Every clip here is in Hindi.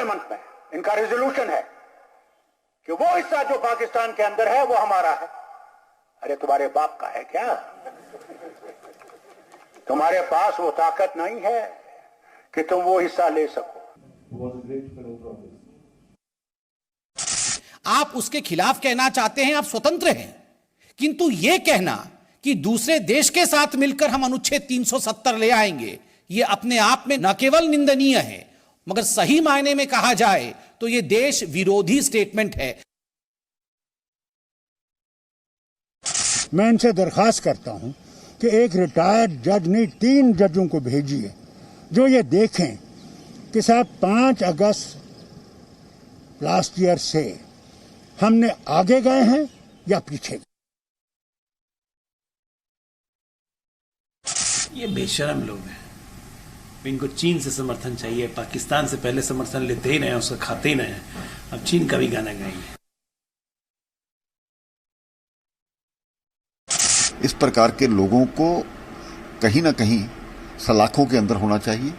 पार्लियामेंट में इनका रेजोल्यूशन है कि वो हिस्सा जो पाकिस्तान के अंदर है वो हमारा है। अरे तुम्हारे बाप का है क्या? तुम्हारे पास वो ताकत नहीं है कि तुम वो हिस्सा ले सको। आप उसके खिलाफ कहना चाहते हैं, आप स्वतंत्र हैं, किंतु यह कहना कि दूसरे देश के साथ मिलकर हम अनुच्छेद 370 ले आएंगे, यह अपने आप में न केवल निंदनीय है, मगर सही मायने में कहा जाए तो यह देश विरोधी स्टेटमेंट है। मैं इनसे दरखास्त करता हूं कि एक रिटायर्ड जज ने 3 जजों को भेजिए जो ये देखें कि साहब 5 अगस्त लास्ट ईयर से हमने आगे गए हैं या पीछे। ये बेशरम लोग हैं, इनको चीन से समर्थन चाहिए। पाकिस्तान से पहले समर्थन लेते ही नहीं, उसका खाते ही नहीं, अब चीन का भी गाना गाएंगे। इस प्रकार के लोगों को कहीं ना कहीं सलाखों के अंदर होना चाहिए।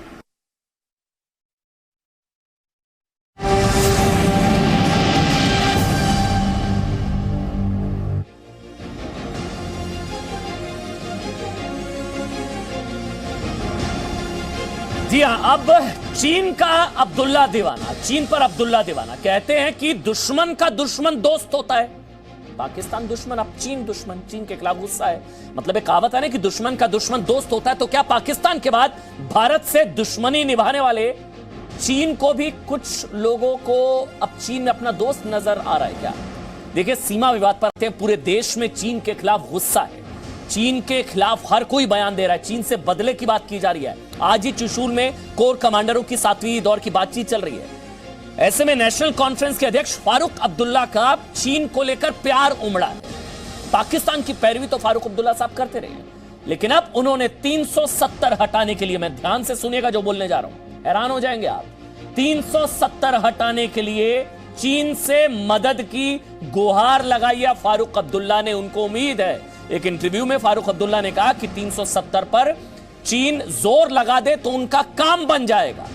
जी हाँ, अब चीन का अब्दुल्ला दीवाना, चीन पर अब्दुल्ला दीवाना कहते हैं कि दुश्मन का दुश्मन दोस्त होता है। पाकिस्तान दुश्मन, अब चीन दुश्मन, चीन के खिलाफ गुस्सा है। मतलब एक कहावत है ना कि दुश्मन का दुश्मन दोस्त होता है, तो क्या पाकिस्तान के बाद भारत से दुश्मनी निभाने वाले चीन को भी कुछ लोगों को अब चीन में अपना दोस्त नजर आ रहा है क्या? देखिए, सीमा विवाद पर आते हैं, पूरे देश में चीन के खिलाफ गुस्सा है। चीन के खिलाफ हर कोई बयान दे रहा है, चीन से बदले की बात की जा रही है। आज ही चुशूल में कोर कमांडरों की 7वीं दौर की बातचीत चल रही है। ऐसे में नेशनल कॉन्फ्रेंस के अध्यक्ष फारूक अब्दुल्ला का चीन को लेकर प्यार उमड़ा है। पाकिस्तान की पैरवी तो फारूक अब्दुल्ला साहब करते रहे, लेकिन अब उन्होंने 370 हटाने के लिए, मैं ध्यान से सुनिएगा जो बोलने जा रहा हूं, हैरान हो जाएंगे आप, 370 हटाने के लिए चीन से मदद की गुहार लगाई है फारूक अब्दुल्ला ने। उनको उम्मीद है, एक इंटरव्यू में फारूक अब्दुल्ला ने कहा कि 370 पर चीन जोर लगा दे तो उनका काम बन जाएगा।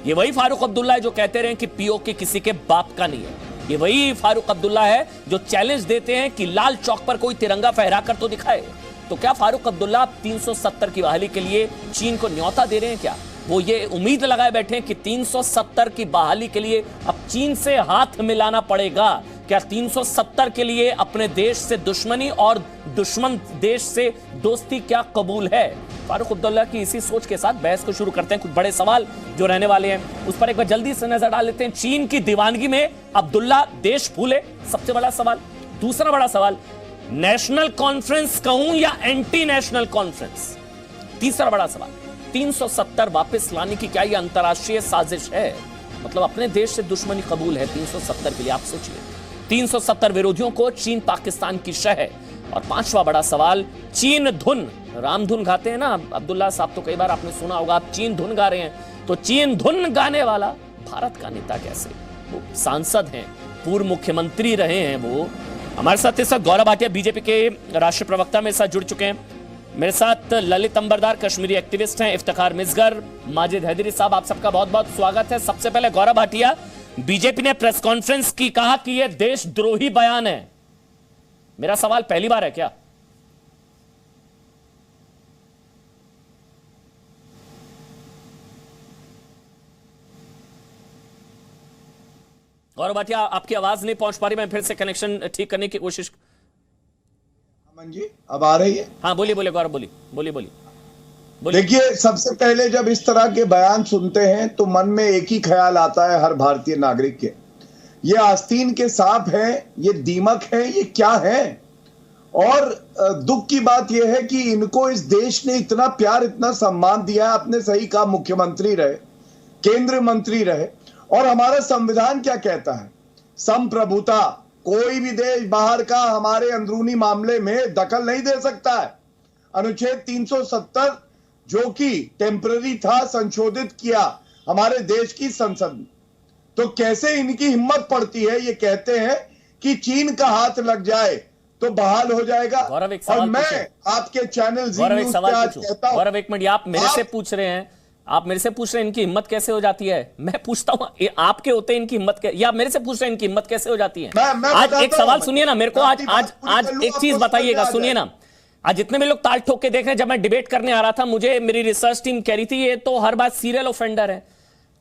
ये वही फारूक अब्दुल्ला है जो कहते रहे कि पीओके किसी के बाप का नहीं है। ये वही फारूक अब्दुल्ला है जो चैलेंज देते हैं कि लाल चौक पर कोई तिरंगा फहरा कर तो दिखाए। तो क्या फारूक अब्दुल्ला 370 की बहाली के लिए चीन को न्योता दे रहे हैं क्या? वो ये उम्मीद लगाए बैठे हैं कि 370 की बहाली के लिए अब चीन से हाथ मिलाना पड़ेगा। क्या 370 के लिए अपने देश से दुश्मनी और दुश्मन देश से दोस्ती क्या कबूल है? फारूक अब्दुल्ला की इसी सोच के साथ बहस को शुरू करते हैं। कुछ बड़े सवाल जो रहने वाले हैं उस पर एक बार जल्दी से नजर डाल लेते हैं। चीन की दीवानगी में अब्दुल्ला देश भूले, सबसे बड़ा सवाल। दूसरा बड़ा सवाल, नेशनल कॉन्फ्रेंस कहूं या एंटी नेशनल कॉन्फ्रेंस? तीसरा बड़ा सवाल, 370 वापस लाने की क्या यह अंतरराष्ट्रीय साजिश है? मतलब अपने देश से दुश्मनी कबूल है 370 के लिए? आप सोचिए, 370 विरोधियों को चीन पाकिस्तान की शह है। और पांचवा बड़ा सवाल, चीन धुन, राम धुन गाते हैं ना अब्दुल्ला साहब, तो कई बार आपने सुना होगा, आप चीन धुन गा रहे हैं, तो चीन धुन गाने वाला भारत का नेता कैसे? वो सांसद हैं, पूर्व मुख्यमंत्री रहे हैं। वो हमारे साथ इस गौरव भाटिया बीजेपी के राष्ट्रीय प्रवक्ता मेरे साथ जुड़ चुके हैं। मेरे साथ ललित अंबरदार कश्मीरी एक्टिविस्ट हैं, इफ्तिखार मिसगर, माजिद हैदरी साहब, आप सबका बहुत बहुत स्वागत है। सबसे पहले गौरव भाटिया, बीजेपी ने प्रेस कॉन्फ्रेंस की कहा कि यह देशद्रोही बयान है। मेरा सवाल, पहली बार है क्या? गौरव भाटिया, आपकी आवाज नहीं पहुंच पा रही, मैं फिर से कनेक्शन ठीक करने की कोशिश। अमन जी, अब आ रही है? हाँ बोलिए बोलिए गौरव, बोलिए। देखिए, सबसे पहले जब इस तरह के बयान सुनते हैं तो मन में एक ही ख्याल आता है हर भारतीय नागरिक के, ये आस्तीन के सांप हैं, ये दीमक हैं, ये क्या हैं? और दुख की बात यह है कि इनको इस देश ने इतना प्यार, इतना सम्मान दिया। आपने सही कहा, मुख्यमंत्री रहे, केंद्रीय मंत्री रहे, और हमारा संविधान क्या कहता है? संप्रभुता। कोई भी देश बाहर का हमारे अंदरूनी मामले में दखल नहीं दे सकता है। अनुच्छेद 370 जो कि टेम्पररी था, संशोधित किया हमारे देश की संसद में। तो कैसे इनकी हिम्मत पड़ती है, ये कहते हैं कि चीन का हाथ लग जाए तो बहाल हो जाएगा। और मैं आपके चैनल गौरव एक मिनट, आप मेरे से पूछ रहे हैं, आप मेरे से पूछ रहे हैं इनकी हिम्मत कैसे हो जाती है? मैं पूछता हूं आपके होते इनकी हिम्मत या मेरे से पूछ रहे हैं इनकी हिम्मत कैसे हो जाती है? आज एक सवाल सुनिए ना मेरे को, आज एक चीज बताइएगा, सुनिए ना। आज जितने भी लोग ताल ठोक के देख रहे हैं, जब मैं डिबेट करने आ रहा था, मुझे मेरी रिसर्च टीम कह रही थी ये तो हर बात सीरियल ऑफेंडर है।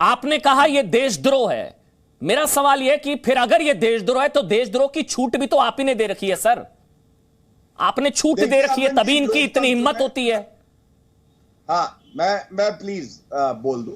आपने कहा ये देशद्रोह है। मेरा सवाल यह कि फिर अगर ये देशद्रोह है तो देशद्रोह की छूट भी तो आप ही ने दे रखी है सर। आपने छूट दे रखी है, तभी इनकी इतनी हिम्मत होती है। हाँ, मैं प्लीज बोल दूं।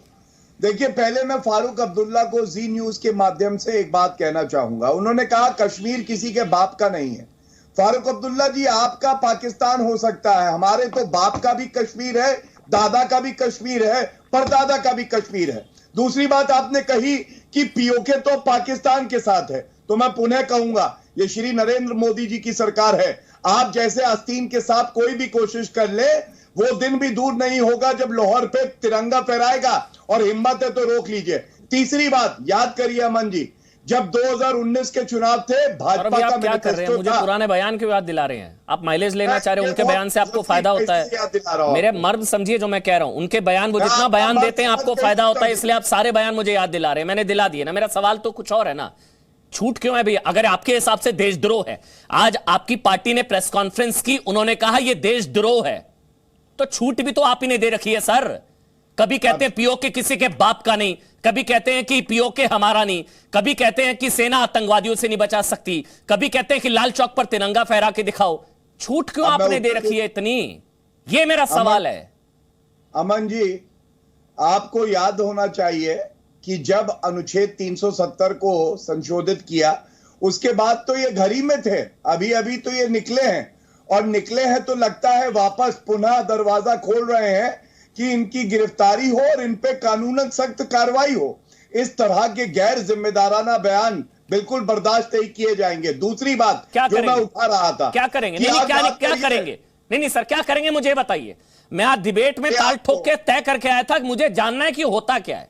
देखिए, पहले मैं फारूक अब्दुल्ला को जी न्यूज के माध्यम से एक बात कहना चाहूंगा। उन्होंने कहा कश्मीर किसी के बाप का नहीं है। फारूक अब्दुल्ला जी, आपका पाकिस्तान हो सकता है, हमारे तो बाप का भी कश्मीर है, दादा का भी कश्मीर है, परदादा का भी कश्मीर है। दूसरी बात आपने कही कि पीओके तो पाकिस्तान के साथ है, तो मैं पुनः कहूंगा ये श्री नरेंद्र मोदी जी की सरकार है। आप जैसे आस्तीन के साथ कोई भी कोशिश कर ले, वो दिन भी दूर नहीं होगा जब लाहौर पे तिरंगा फहराएगा, और हिम्मत है तो रोक लीजिए। तीसरी बात याद करिए अमन जी, जब 2019 के चुनाव थे, भाजपा का क्या कर रहे हैं? मुझे पुराने बयान क्यों याद दिला रहे हैं? आप माइलेज लेना चाह रहे हैं, उनके बयान से आपको फायदा होता है। मेरे मर्द समझिए जो मैं कह रहा हूं, उनके बयान, वो जितना बयान देते हैं आपको फायदा होता है, इसलिए आप सारे बयान मुझे याद दिला रहे हैं। मैंने दिला दिए ना। मेरा सवाल तो कुछ और है ना, छूट क्यों है भैया? अगर आपके हिसाब से देशद्रोह है, आज आपकी पार्टी ने प्रेस कॉन्फ्रेंस की, उन्होंने कहा यह देशद्रोह है, तो छूट भी तो आप ही ने दे रखी है सर। कभी कहते हैं पीओके किसी के बाप का नहीं, कभी कहते हैं कि पीओके हमारा नहीं, कभी कहते हैं कि सेना आतंकवादियों से नहीं बचा सकती, कभी कहते हैं कि लाल चौक पर तिरंगा फहरा के दिखाओ। छूट क्यों आपने दे रखी है इतनी? ये मेरा सवाल है। अमन जी, आपको याद होना चाहिए कि जब अनुच्छेद 370 को संशोधित किया, उसके बाद तो ये घर ही में थे, अभी अभी तो ये निकले हैं, और निकले हैं तो लगता है वापस पुनः दरवाजा खोल रहे हैं कि इनकी गिरफ्तारी हो और इन पे कानूनन सख्त कार्रवाई हो। इस तरह के गैर जिम्मेदाराना बयान बिल्कुल बर्दाश्त नहीं किए जाएंगे। दूसरी बात जो मैं उठा रहा था, क्या करेंगे? क्या करेंगे? नहीं सर, क्या करेंगे मुझे बताइए। मैं आज डिबेट में ताल ठोक के तय करके आया था, मुझे जानना है कि होता क्या है।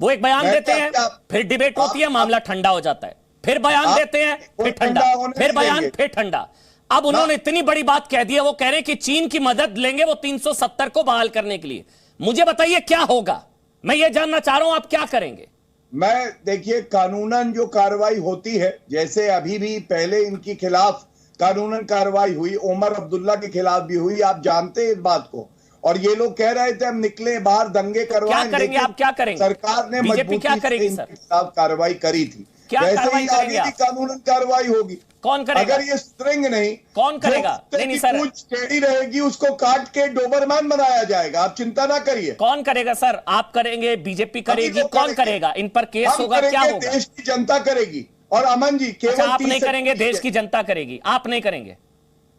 वो एक बयान देते हैं, फिर डिबेट होती है, मामला ठंडा हो जाता है, फिर बयान देते हैं, फिर ठंडा, फिर बयान, फिर ठंडा। अब उन्होंने इतनी बड़ी बात कह दी है, वो कह रहे हैं कि चीन की मदद लेंगे वो 370 को बहाल करने के लिए। मुझे बताइए क्या होगा, मैं ये जानना चाह रहा हूं, आप क्या करेंगे? मैं देखिए, कानूनन जो कार्रवाई होती है, जैसे अभी भी पहले इनके खिलाफ कानूनन कार्रवाई हुई, उमर अब्दुल्ला के खिलाफ भी हुई, आप जानते हैं इस बात को। और ये लोग कह रहे थे हम निकले बाहर, दंगे करवाएं। क्या करेंगे आप? क्या करेंगे? सरकार ने बीजेपी क्या करेगी सर? इनके खिलाफ कार्रवाई करी थी, क्या कार्रवाई करेंगे आप? कानूनन कार्रवाई होगी। कौन करेगा? अगर ये सुधरेंगे नहीं, कौन करेगा? नहीं सर, टेढ़ी रहेगी, उसको काट के डोबरमैन बनाया जाएगा, आप चिंता ना करिए। कौन करेगा सर? आप करेंगे, बीजेपी करेगी, कौन करेगा? इन पर केस होगा, क्या होगा? देश की जनता करेगी। और अमन जी, केवल आप नहीं करेंगे, देश की जनता करेगी, आप नहीं करेंगे?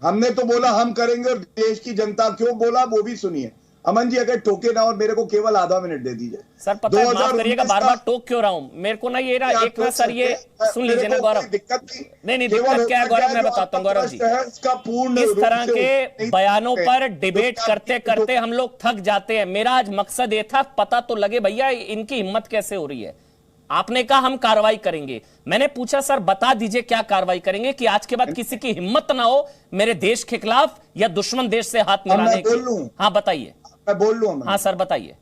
हमने तो बोला हम करेंगे, और देश की जनता क्यों बोला वो भी सुनिए। अमन जी, अगर टोके ना और मेरे को केवल आधा मिनट दे दीजिए सर। पता है, माफ करिएगा, बार बार टोक क्यों रहा हूं मेरे को ना, ये ना एक ना सर, ये सुन लीजिए ना गौरव। दिक्कत नहीं दिक्कत क्या है गौरव, मैं बताता हूं गौरव जी। इस तरह के बयानों पर डिबेट करते करते हम लोग थक जाते हैं। मेरा आज मकसद ये था, पता तो लगे भैया इनकी हिम्मत कैसे हो रही है। आपने कहा हम कार्रवाई करेंगे, मैंने पूछा सर बता दीजिए क्या कार्रवाई करेंगे कि आज के बाद किसी की हिम्मत ना हो मेरे देश के खिलाफ या दुश्मन देश से हाथ मिलाने की। हाँ बताइए। मैं बोल लूं? हाँ सर बताइए।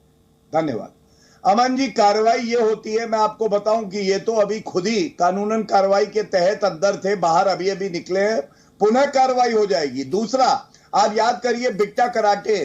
धन्यवाद। अमन जी, कार्रवाई ये होती है, मैं आपको बताऊं कि ये तो अभी खुद ही कानूनन कार्रवाई के तहत अंदर थे, बाहर अभी अभी निकले हैं, पुनः कार्रवाई हो जाएगी। दूसरा, आप याद करिए बिट्टा कराटे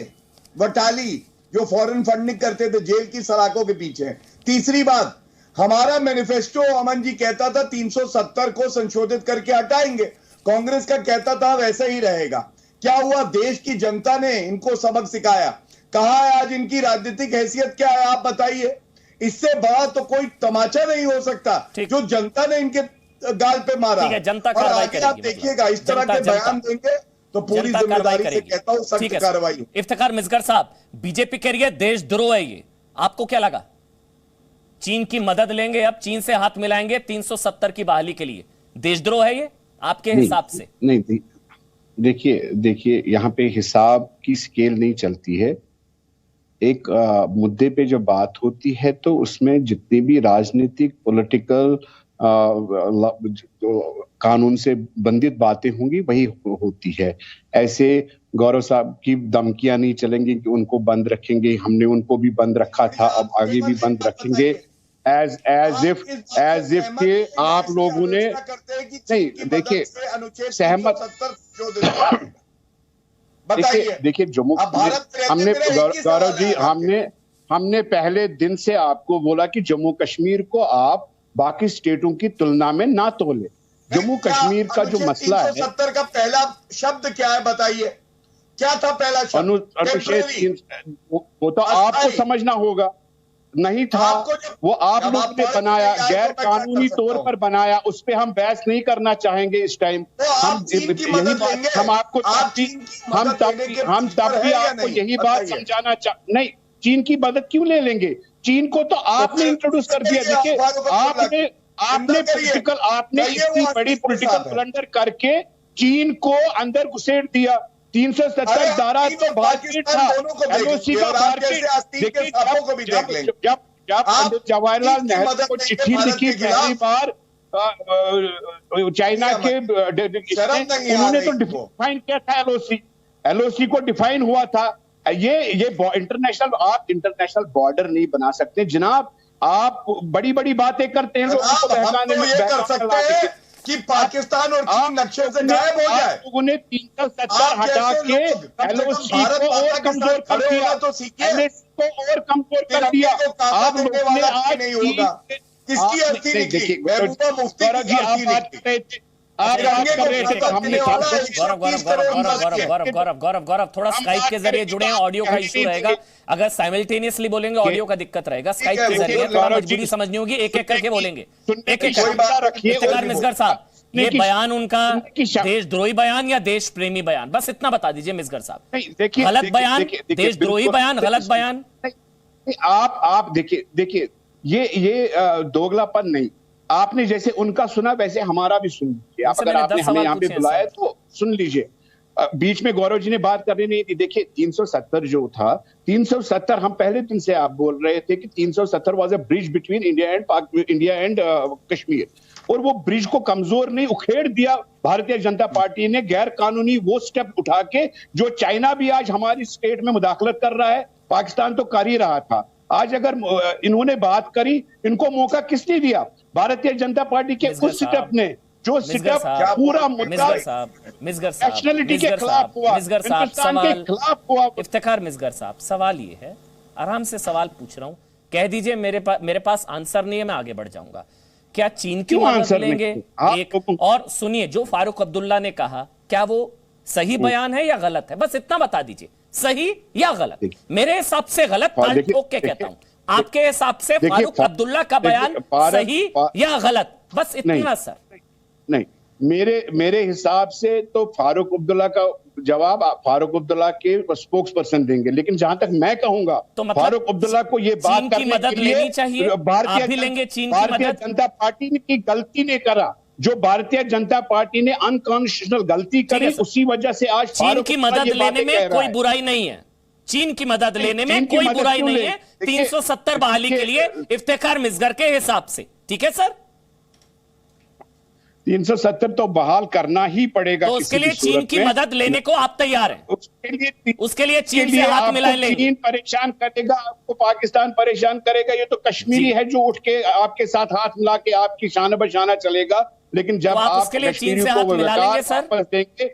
वटाली जो फॉरेन फंडिंग करते थे, जेल की सलाखों के पीछे। तीसरी बात, हमारा मैनिफेस्टो अमन जी कहता था 370 को संशोधित करके हटाएंगे, कांग्रेस का कहता था वैसे ही रहेगा। क्या हुआ? देश की जनता ने इनको सबक सिखाया। कहा है आज इनकी राजनीतिक हैसियत क्या है, आप बताइए। इससे बड़ा तो कोई तमाचा नहीं हो सकता जो जनता ने इनके गाल पे मारा। ठीक है, जनता कार्रवाई करेगी। आप देखिएगा इस तरह के बयान देंगे तो पूरी जिम्मेदारी से कहता हूं सख्त कार्रवाई। इफ्तिखार मिसगर साहब, बीजेपी कह रही है देशद्रोह है ये, आपको क्या लगा? चीन की मदद लेंगे, अब चीन से हाथ मिलाएंगे 370 की बहाली के लिए, देशद्रोह है ये आपके हिसाब से? नहीं, देखिए यहाँ पे हिसाब की स्केल नहीं चलती है। एक मुद्दे पे जब बात होती है तो उसमें जितने भी राजनीतिक पॉलिटिकल जो कानून से बंधित बातें होंगी वही होती है। ऐसे गौरव साहब की धमकियां नहीं चलेंगी कि उनको बंद रखेंगे, हमने उनको भी बंद रखा था, अब आगे भी बंद रखेंगे। एज इफ के आप लोगों ने नहीं, देखिए सहमत, देखिए जम्मू, हमने गौरव जी हमने पहले दिन से आपको बोला कि जम्मू कश्मीर को आप बाकी स्टेटों की तुलना में ना तोले। जम्मू कश्मीर का जो मसला है, 370 का पहला शब्द क्या है बताइए, क्या था पहला शब्द? अनुच्छेद वो तो आपको समझना होगा, नहीं था वो आप लोगों ने बनाया, गैर कानूनी तौर पर बनाया, उस पर हम बहस नहीं करना चाहेंगे इस टाइम। हम आपको हम तब भी आपको यही बात समझाना नहीं, चीन की मदद क्यों ले लेंगे? चीन को तो आपने इंट्रोड्यूस कर दिया। देखिए आपने इतनी बड़ी पॉलिटिकल ब्लंडर करके चीन को अंदर घुसेड़ दिया। 370 धारा तो भारतीय था, एलओसी का भारतीय। देखिए जब पंडित जवाहरलाल नेहरू को चिट्ठी लिखी पहली बार चाइना के, उन्होंने तो डिफाइन किया था एलओसी को डिफाइन हुआ था। ये इंटरनेशनल, आप इंटरनेशनल बॉर्डर नहीं बना सकते जनाब। आप बड़ी बड़ी बातें करते हैं, आप ये कर सकते हैं कि पाकिस्तान और चीन नक्शे से गायब हो जाए। लोगों ने 370 हटा के एलओसी को और कमजोर कर दिया, तो सीखिए को और कमजोर कर दिया। आप लोगों ने आज नहीं होगा किसकी अर्थी निकली? महबूबा मुफ्ती की अर्थी निकली। गौरव थोड़ा स्काइप के जरिए जुड़े हैं, ऑडियो का इशू रहेगा। अगर साइमल्टेनियसली बोलेंगे ऑडियो का दिक्कत रहेगा। स्काइप के जरिए थोड़ा मजबूरी समझनी होगी, एक एक करके बोलेंगे। इफ्तिखार मिसगर साहब, ये बयान उनका देशद्रोही बयान या देश प्रेमी बयान, बस इतना बता दीजिए मिसगर साहब। गलत बयान, देशद्रोही बयान, गलत बयान? आप देखिए ये दोगलापन नहीं, आपने जैसे उनका सुना वैसे हमारा भी सुन लीजिए। आप अगर आपने हमें यहाँ पे बुलाया तो सुन लीजिए। बीच में गौरव जी ने बात करनी नहीं थी। देखिए 370 जो था, 370 हम पहले दिन से आप बोल रहे थे कि 370 was a bridge between India and Kashmir, और वो ब्रिज को कमजोर नहीं उखेड़ दिया भारतीय जनता पार्टी ने। गैर कानूनी वो स्टेप उठा के जो चाइना भी आज हमारी स्टेट में मुदाखलत कर रहा है, पाकिस्तान तो कर ही रहा था। आज अगर इन्होंने बात करी, इनको मौका किसने दिया? भारतीय जनता पार्टी के उस स्टेप ने, जो स्टेप पूरा मुद्दा नेशनलिटी के खिलाफ हुआ, हिंदुस्तान के खिलाफ हुआ। इफ्तिखार मिसगर साहब, सवाल ये है, आराम से सवाल पूछ रहा हूं, कह दीजिए मेरे पास आंसर नहीं है, मैं आगे बढ़ जाऊंगा। क्या चीन की मदद लेंगे? एक और सुनिए, जो फारूक अब्दुल्ला ने कहा, क्या वो सही बयान है या गलत है? बस इतना बता दीजिए, सही या गलत? मेरे हिसाब से गलत, ताल ठोक के कहता हूं। आपके हिसाब से फारूक अब्दुल्ला का बयान सही या गलत? बस इतना सर। नहीं, मेरे हिसाब से तो फारूक अब्दुल्ला का जवाब फारूक अब्दुल्ला के स्पोक्स पर्सन देंगे, लेकिन जहां तक मैं कहूंगा तो मतलब फारूक अब्दुल्ला को ये बात करने की मदद लेनी चाहिए। भारतीय जनता पार्टी की गलती ने करा, जो भारतीय जनता पार्टी ने अनकॉन्स्टिट्यूशनल गलती करी, उसी वजह से आज चीन की मदद लेने में कोई बुराई नहीं है। चीन की मदद लेने में कोई बुराई नहीं है 370 बहाली के लिए इफ्तिखार मिसगर के हिसाब से, ठीक है सर? 370 तो बहाल करना ही पड़ेगा। तो उसके लिए चीन की मदद लेने को आप तैयार हैं? उसके लिए चीन से हाथ मिला लेंगे? चीन परेशान करेगा आपको, पाकिस्तान परेशान करेगा, ये तो कश्मीरी है जो उठ के आपके साथ हाथ मिला के आपकी शान बशाना चलेगा। लेकिन जब आप उसके लिए चीन से हाथ मिला लेंगे सर? देंगे,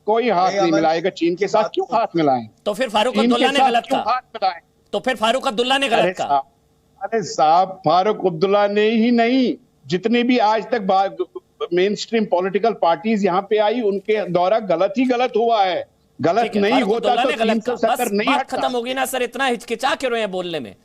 कोई हाथ नहीं मिलाएगा चीन के साथ। क्यों हाथ मिलाएं? तो फिर फारूक अब्दुल्ला ने गलत कहा। तो फिर फारूक अब्दुल्ला ने गलत कहा। अरे साहब, फारूक अब्दुल्ला ने ही नहीं, जितने भी आज तक मेन स्ट्रीम पॉलिटिकल पार्टीज यहाँ पे आई, उनके द्वारा गलत ही गलत हुआ है। गलत नहीं होता तो 370 नहीं हटता। खत्म होगी ना सर? इतना हिचकिचा क्यों रहे हैं बोलने में?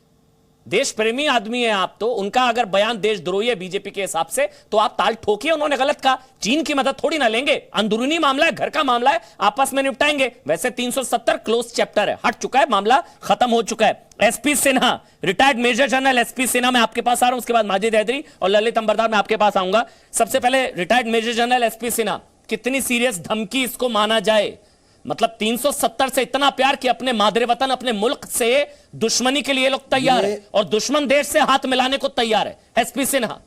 देश प्रेमी आदमी है आप, तो उनका अगर बयान देशद्रोही है बीजेपी के हिसाब से, तो आप ताल ठोकिए। उन्होंने गलत कहा, चीन की मदद थोड़ी ना लेंगे। अंदरूनी मामला है, घर का मामला है, आपस में निपटाएंगे। वैसे 370 क्लोज चैप्टर है, हट चुका है, मामला खत्म हो चुका है। SP Sinha, retired major general SP Sinha, मैं आपके पास आ रहा हूं, उसके बाद माजिद हैदरी और ललित अंबरदार मैं आपके पास आऊंगा। सबसे पहले retired major general SP Sinha, कितनी सीरियस धमकी इसको माना जाए? मतलब 370 से इतना प्यार कि अपने मादरे वतन, अपने मुल्क से दुश्मनी के लिए लोग तैयार है, और दुश्मन देश से हाथ मिलाने को तैयार है। एसपी सिन्हा,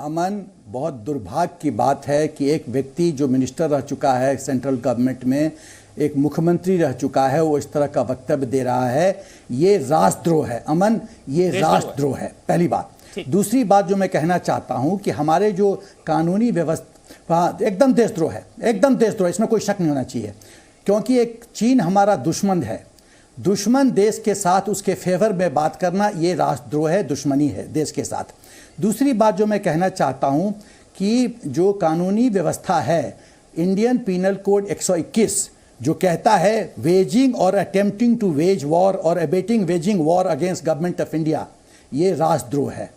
अमन, बहुत दुर्भाग्य की बात है कि एक व्यक्ति जो मिनिस्टर रह चुका है सेंट्रल गवर्नमेंट में, एक मुख्यमंत्री रह चुका है, वो इस तरह का वक्तव्य दे रहा है। ये राष्ट्रद्रोह है अमन, ये राष्ट्रद्रोह है, पहली बात। दूसरी बात जो मैं कहना चाहता हूं कि हमारे जो कानूनी व्यवस्था एकदम देशद्रोह है, एकदम देशद्रोह, इसमें कोई शक नहीं होना चाहिए, क्योंकि एक चीन हमारा दुश्मन है। दुश्मन देश के साथ उसके फेवर में बात करना ये राष्ट्रद्रोह है, दुश्मनी है देश के साथ। दूसरी बात जो मैं कहना चाहता हूं कि जो कानूनी व्यवस्था है, इंडियन पीनल कोड 121 जो कहता है वेजिंग और अटेम्प्टिंग टू वेज वॉर और abetting waging war against government of India, ये राष्ट्रद्रोह है।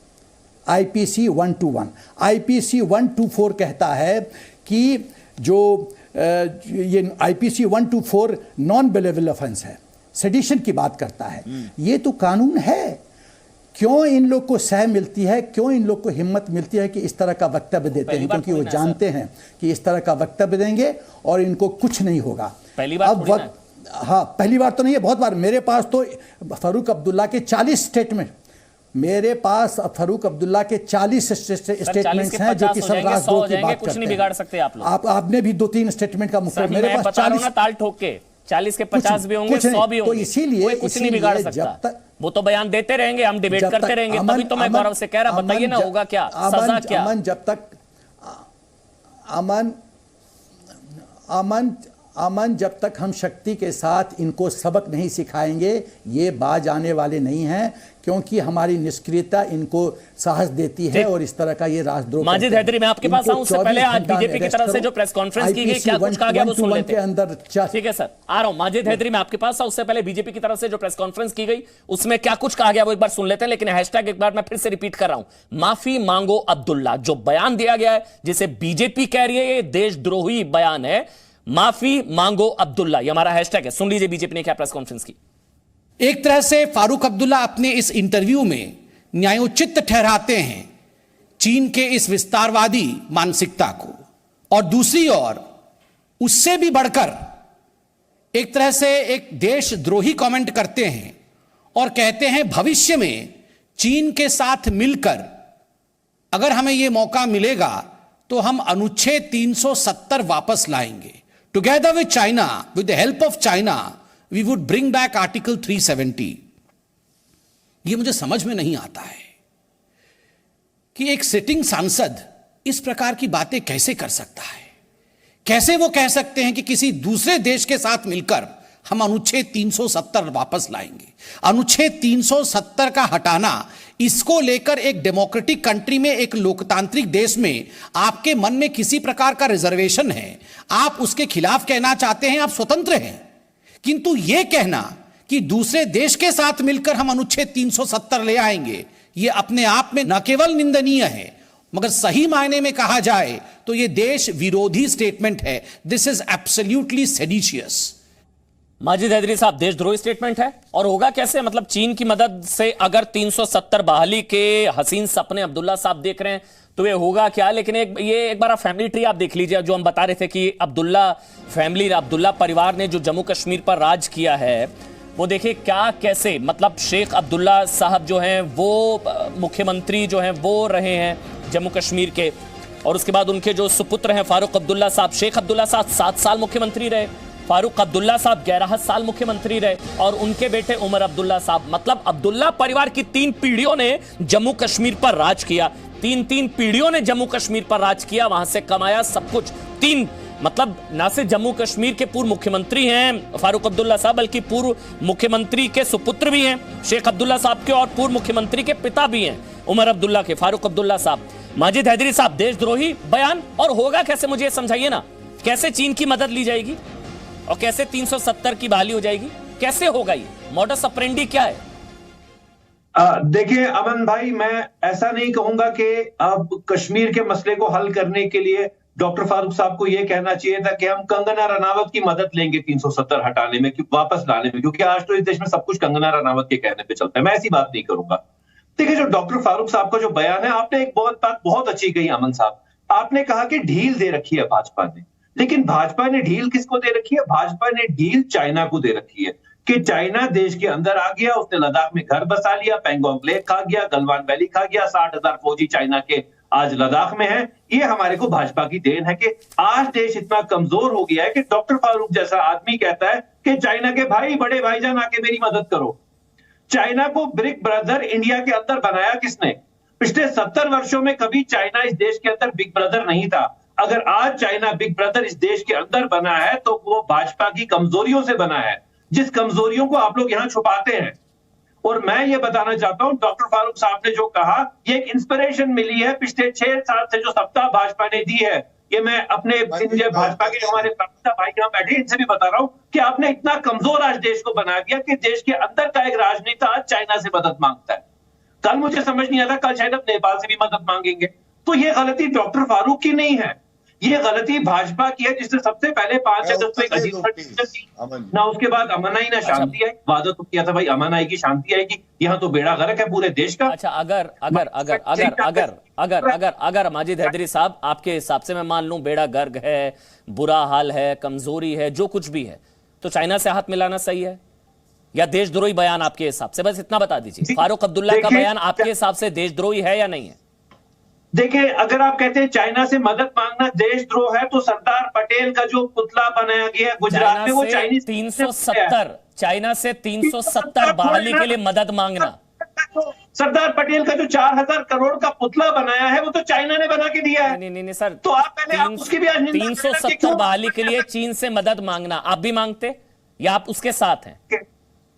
IPC 121, IPC 124 कहता है कि जो ये IPC 124 नॉन बिलेबल ऑफेंस है, सेडिशन की बात करता है। ये तो कानून है। क्यों इन लोग को सह मिलती है, क्यों इन लोग को हिम्मत मिलती है कि इस तरह का वक्तव्य देते हैं? क्योंकि वो जानते हैं कि इस तरह का वक्तव्य देंगे और इनको कुछ नहीं होगा। पहली बार अब हाँ, पहली बार तो नहीं है, बहुत बार। मेरे पास तो फारूक अब्दुल्ला के 40 स्टेटमेंट, मेरे पास फारूक अब्दुल्ला के 40 स्टेटमेंट्स हैं जो कि सब राष्ट्रद्रोह की बात करते हैं। बिगाड़ सकते आप लोग। आपने भी 2-3 स्टेटमेंट का मुख्य, मेरे पास 40 ताल ठोक के 40 के 50 भी होंगे, 100 भी होंगे, तो इसीलिए कुछ नहीं बिगाड़ सकता। वो तो बयान देते रहेंगे, हम डिबेट करते रहेंगे। तभी तो मैं गौरव से कह रहा, बताइए ना होगा क्या, सजा क्या? अमन, जब तक हम शक्ति के साथ इनको सबक नहीं सिखाएंगे, ये बाज आने वाले नहीं हैं, क्योंकि हमारी निष्क्रियता इनको साहस देती है और इस तरह का ये राष्ट्रद्रोह। माजिद हैदरी, मैं आपके पास आऊं उससे पहले आज बीजेपी की तरफ से जो प्रेस कॉन्फ्रेंस की गई, क्या कुछ कहा गया वो सुन लेते हैं। ठीक है सर, आ रहा हूं। माजिद हैदरी, मैं आपके पास आऊं उससे पहले बीजेपी की तरफ से जो प्रेस कॉन्फ्रेंस की गई उसमें क्या कुछ कहा गया वो एक बार सुन लेते हैं। लेकिन हैशटैग एक बार मैं फिर से रिपीट कर रहा हूं, माफी मांगो अब्दुल्ला। जो बयान दिया गया है, जिसे बीजेपी कह रही है ये देशद्रोही बयान है, माफी मांगो अब्दुल्ला, ये हमारा हैशटैग है। सुन लीजिए बीजेपी ने क्या प्रेस कॉन्फ्रेंस की। एक तरह से फारूक अब्दुल्ला अपने इस इंटरव्यू में न्यायोचित ठहराते हैं चीन के इस विस्तारवादी मानसिकता को, और दूसरी ओर उससे भी बढ़कर एक तरह से एक देशद्रोही कमेंट करते हैं और कहते हैं भविष्य में चीन के साथ मिलकर अगर हमें यह मौका मिलेगा तो हम अनुच्छेद 370 वापस लाएंगे। Together with China, with the help of China, we would bring back article 370। यह मुझे समझ में नहीं आता है कि एक सिटिंग सांसद इस प्रकार की बातें कैसे कर सकता है। कैसे वो कह सकते हैं कि किसी दूसरे देश के साथ मिलकर हम अनुच्छेद 370 वापस लाएंगे। अनुच्छेद 370 का हटाना, इसको लेकर एक डेमोक्रेटिक कंट्री में, एक लोकतांत्रिक देश में आपके मन में किसी प्रकार का रिजर्वेशन है, आप उसके खिलाफ कहना चाहते हैं, आप स्वतंत्र हैं। किंतु यह कहना कि दूसरे देश के साथ मिलकर हम अनुच्छेद 370 ले आएंगे, यह अपने आप में न केवल निंदनीय है, मगर सही मायने में कहा जाए तो यह देश विरोधी स्टेटमेंट है। This is absolutely seditious. Majid Haidari साहब, देशद्रोही स्टेटमेंट है और होगा कैसे? मतलब चीन की मदद से अगर 370 बहाली के हसीन सपने अब्दुल्ला साहब देख रहे हैं तो ये होगा क्या? लेकिन ये एक बार आप फैमिली ट्री आप देख लीजिए, जो हम बता रहे थे कि अब्दुल्ला फैमिली, अब्दुल्ला परिवार ने जो जम्मू कश्मीर पर राज किया है, वो देखिए क्या कैसे, मतलब शेख अब्दुल्ला साहब जो हैं वो मुख्यमंत्री जो हैं वो रहे हैं जम्मू कश्मीर के, और उसके बाद उनके जो सुपुत्र हैं फारूक अब्दुल्ला साहब, शेख अब्दुल्ला साहब 7 साल मुख्यमंत्री रहे, फारूक अब्दुल्ला साहब 11 साल मुख्यमंत्री रहे, और उनके बेटे उमर अब्दुल्ला साहब। मतलब अब्दुल्ला परिवार की 3 पीढ़ियों ने जम्मू कश्मीर पर राज किया, 3 पीढ़ियों ने जम्मू कश्मीर पर राज किया, वहां से कमाया सब कुछ। 3 मतलब ना सिर्फ जम्मू कश्मीर के पूर्व मुख्यमंत्री हैं फारूक अब्दुल्ला साहब, बल्कि पूर्व मुख्यमंत्री के सुपुत्र भी हैं शेख अब्दुल्ला साहब के, और पूर्व मुख्यमंत्री के पिता भी हैं उमर अब्दुल्ला के, फारूक अब्दुल्ला साहब। माजिद हैदरी साहब, देशद्रोही बयान, और होगा कैसे मुझे समझाइए ना। कैसे चीन की मदद ली जाएगी और कैसे 370 की बहाली हो जाएगी? कैसे होगा ये? मॉडस ऑपरेंडी क्या है? देखिए अमन भाई, मैं ऐसा नहीं कहूंगा कि अब कश्मीर के मसले को हल करने के लिए डॉक्टर फारूक साहब को यह कहना चाहिए था कि हम कंगना रनावत की मदद लेंगे 370 हटाने में, वापस लाने में, क्योंकि आज तो इस देश में सब कुछ कंगना रनावत के कहने पे चलता है। मैं ऐसी बात नहीं करूंगा। देखिए, जो डॉक्टर फारूक साहब का जो बयान है, आपने एक बात बहुत अच्छी कही अमन साहब। आपने कहा कि ढील दे रखी है भाजपा ने, लेकिन भाजपा ने ढील किसको दे रखी है? भाजपा ने ढील चाइना को दे रखी है कि चाइना देश के अंदर आ गया, उसने लद्दाख में घर बसा लिया, पैंगोंग लेक खा गया, गलवान वैली खा गया, 60,000 फौजी चाइना के आज लद्दाख में है। ये हमारे को भाजपा की देन है कि आज देश इतना कमजोर हो गया है कि डॉक्टर फारूक जैसा आदमी कहता है कि चाइना के भाई, बड़े भाईजान आके मेरी मदद करो। चाइना को ब्रिक ब्रदर इंडिया के अंदर बनाया किसने? पिछले 70 वर्षों में कभी चाइना इस देश के अंदर बिग ब्रदर नहीं था। अगर आज चाइना बिग ब्रदर इस देश के अंदर बना है तो वो भाजपा की कमजोरियों से बना है, जिस कमजोरियों को आप लोग यहां छुपाते हैं। और मैं ये बताना चाहता हूं, डॉक्टर फारूक साहब ने जो कहा, ये एक इंस्पिरेशन मिली है पिछले 6 साल से जो सप्ताह भाजपा ने दी है। ये मैं अपने भाजपा के हमारे भाई यहाँ बैठे इनसे भी बता रहा हूं कि आपने इतना कमजोर आज देश को बना दिया कि देश के अंदर का एक राजनेता आज चाइना से मदद मांगता है। कल मुझे समझ नहीं आता, कल शायद नेपाल से भी मदद मांगेंगे। तो ये गलती डॉक्टर फारूक की नहीं है, ये गलती भाजपा की है, जिसने सबसे पहले 5 अगस्त को एक अजीब ना उसके बाद अमन आई ना शांति आई। वादा तो किया था भाई अमन आएगी, शांति आएगी, यहाँ तो बेड़ा गर्क है पूरे देश का। अच्छा, अगर माजिद हैदरी साहब आपके हिसाब से मैं मान लूं बेड़ा गर्क है, बुरा हाल है, कमजोरी है, जो कुछ भी है, तो चाइना से हाथ मिलाना सही है या देशद्रोही बयान आपके हिसाब से? बस इतना बता दीजिए, फारूक अब्दुल्ला का बयान आपके हिसाब से देशद्रोही है या नहीं है? देखिए, अगर आप कहते हैं चाइना से मदद मांगना देशद्रोह है, तो सरदार पटेल का जो पुतला बनाया गया गुजरात में, वो चाइनीज 370 चाइना से 370 बहाली के लिए मदद मांगना, सरदार पटेल का जो 4000 करोड़ का पुतला बनाया है वो तो चाइना ने बना के दिया है। नहीं सर, तो आप पहले उसकी भी 370 बहाली के लिए चीन से मदद मांगना आप भी मांगते या आप उसके साथ हैं?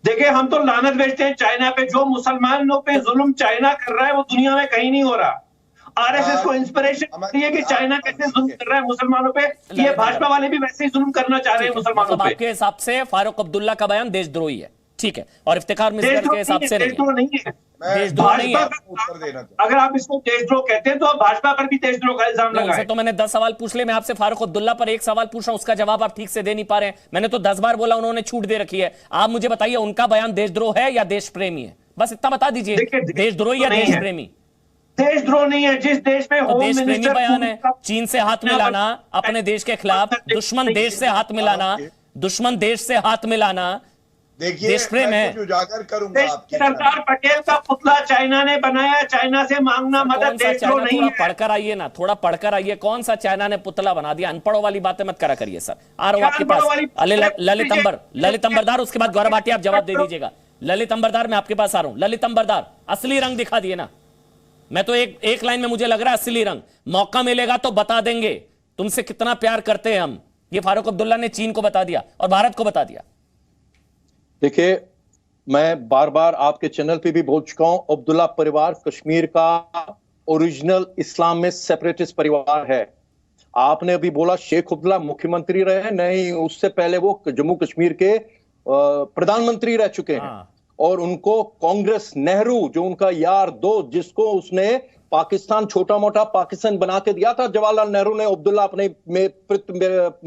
देखिए, हम तो लानत भेजते हैं चाइना पे। जो मुसलमानों पे जुल्म चाइना कर रहा है वो दुनिया में कहीं नहीं हो रहा। आरएसएस को इंस्पिरेशन है कि चाइना कैसे जुल्म कर रहा है मुसलमानों पे, ये भाजपा वाले भी वैसे ही जुल्म करना चाह रहे हैं मुसलमानों पे। आपके हिसाब से फारूक अब्दुल्ला का बयान देशद्रोही है, ठीक है, और इफ्तिखार मिस्टर के हिसाब से देशद्रोह नहीं है। देशद्रोह नहीं है। अगर आप इसको देशद्रोह कहते हैं तो आप भाजपा पर भी देशद्रोह का इल्जाम लगाएं। तो मैंने 10 सवाल पूछ ले, मैं आपसे फारूक अब्दुल्ला पर एक सवाल पूछ रहा हूं, उसका जवाब आप ठीक से दे नहीं पा रहे हैं। मैंने तो 10 बार बोला, उन्होंने छूट दे रखी है। आप मुझे बताइए, उनका बयान देशद्रोह है या देश प्रेमी है? बस इतना बता दीजिए, देशद्रोही या देश प्रेमी? देशद्रोह नहीं है। जिस देश में तो देश प्रेमी बयान है। चीन से हाथ मिलाना अपने देश के खिलाफ, दुश्मन देश से हाथ मिलाना, दुश्मन देश से हाथ मिलाना देश प्रेम है। उजागर करूंगा सरदार पटेल का पुतला चाइना ने बनाया, चाइना से मांगना मदद देशद्रोह नहीं है। पढ़कर आइए ना, थोड़ा पढ़कर आइए, कौन सा चाइना ने पुतला बना दिया? अनपढ़ों वाली बातें मत करा करिए सर। आ रहा हूं आपके पास। ललित अंबरदार, उसके बाद गौरव भाटिया आप जवाब दे दीजिएगा। ललित अंबरदार, मैं आपके पास आ रहा हूं। ललित अंबरदार, असली रंग दिखा दिए ना। मैं तो एक लाइन में मुझे लग रहा है असली रंग, मौका मिलेगा तो बता देंगे तुमसे कितना प्यार करते हैं हम। ये फारूक अब्दुल्ला ने चीन को बता दिया और भारत को बता दिया। देखिए, मैं बार बार आपके चैनल पे भी बोल चुका हूं, अब्दुल्ला परिवार कश्मीर का ओरिजिनल इस्लाम में सेपरेटिस्ट परिवार है। आपने अभी बोला शेख अब्दुल्ला मुख्यमंत्री रहे, नहीं, उससे पहले वो जम्मू कश्मीर के प्रधानमंत्री रह चुके हैं। और उनको कांग्रेस, नेहरू जो उनका यार दोस्त, जिसको उसने पाकिस्तान छोटा मोटा पाकिस्तान बना के दिया था, जवाहरलाल नेहरू ने अब्दुल्ला अपने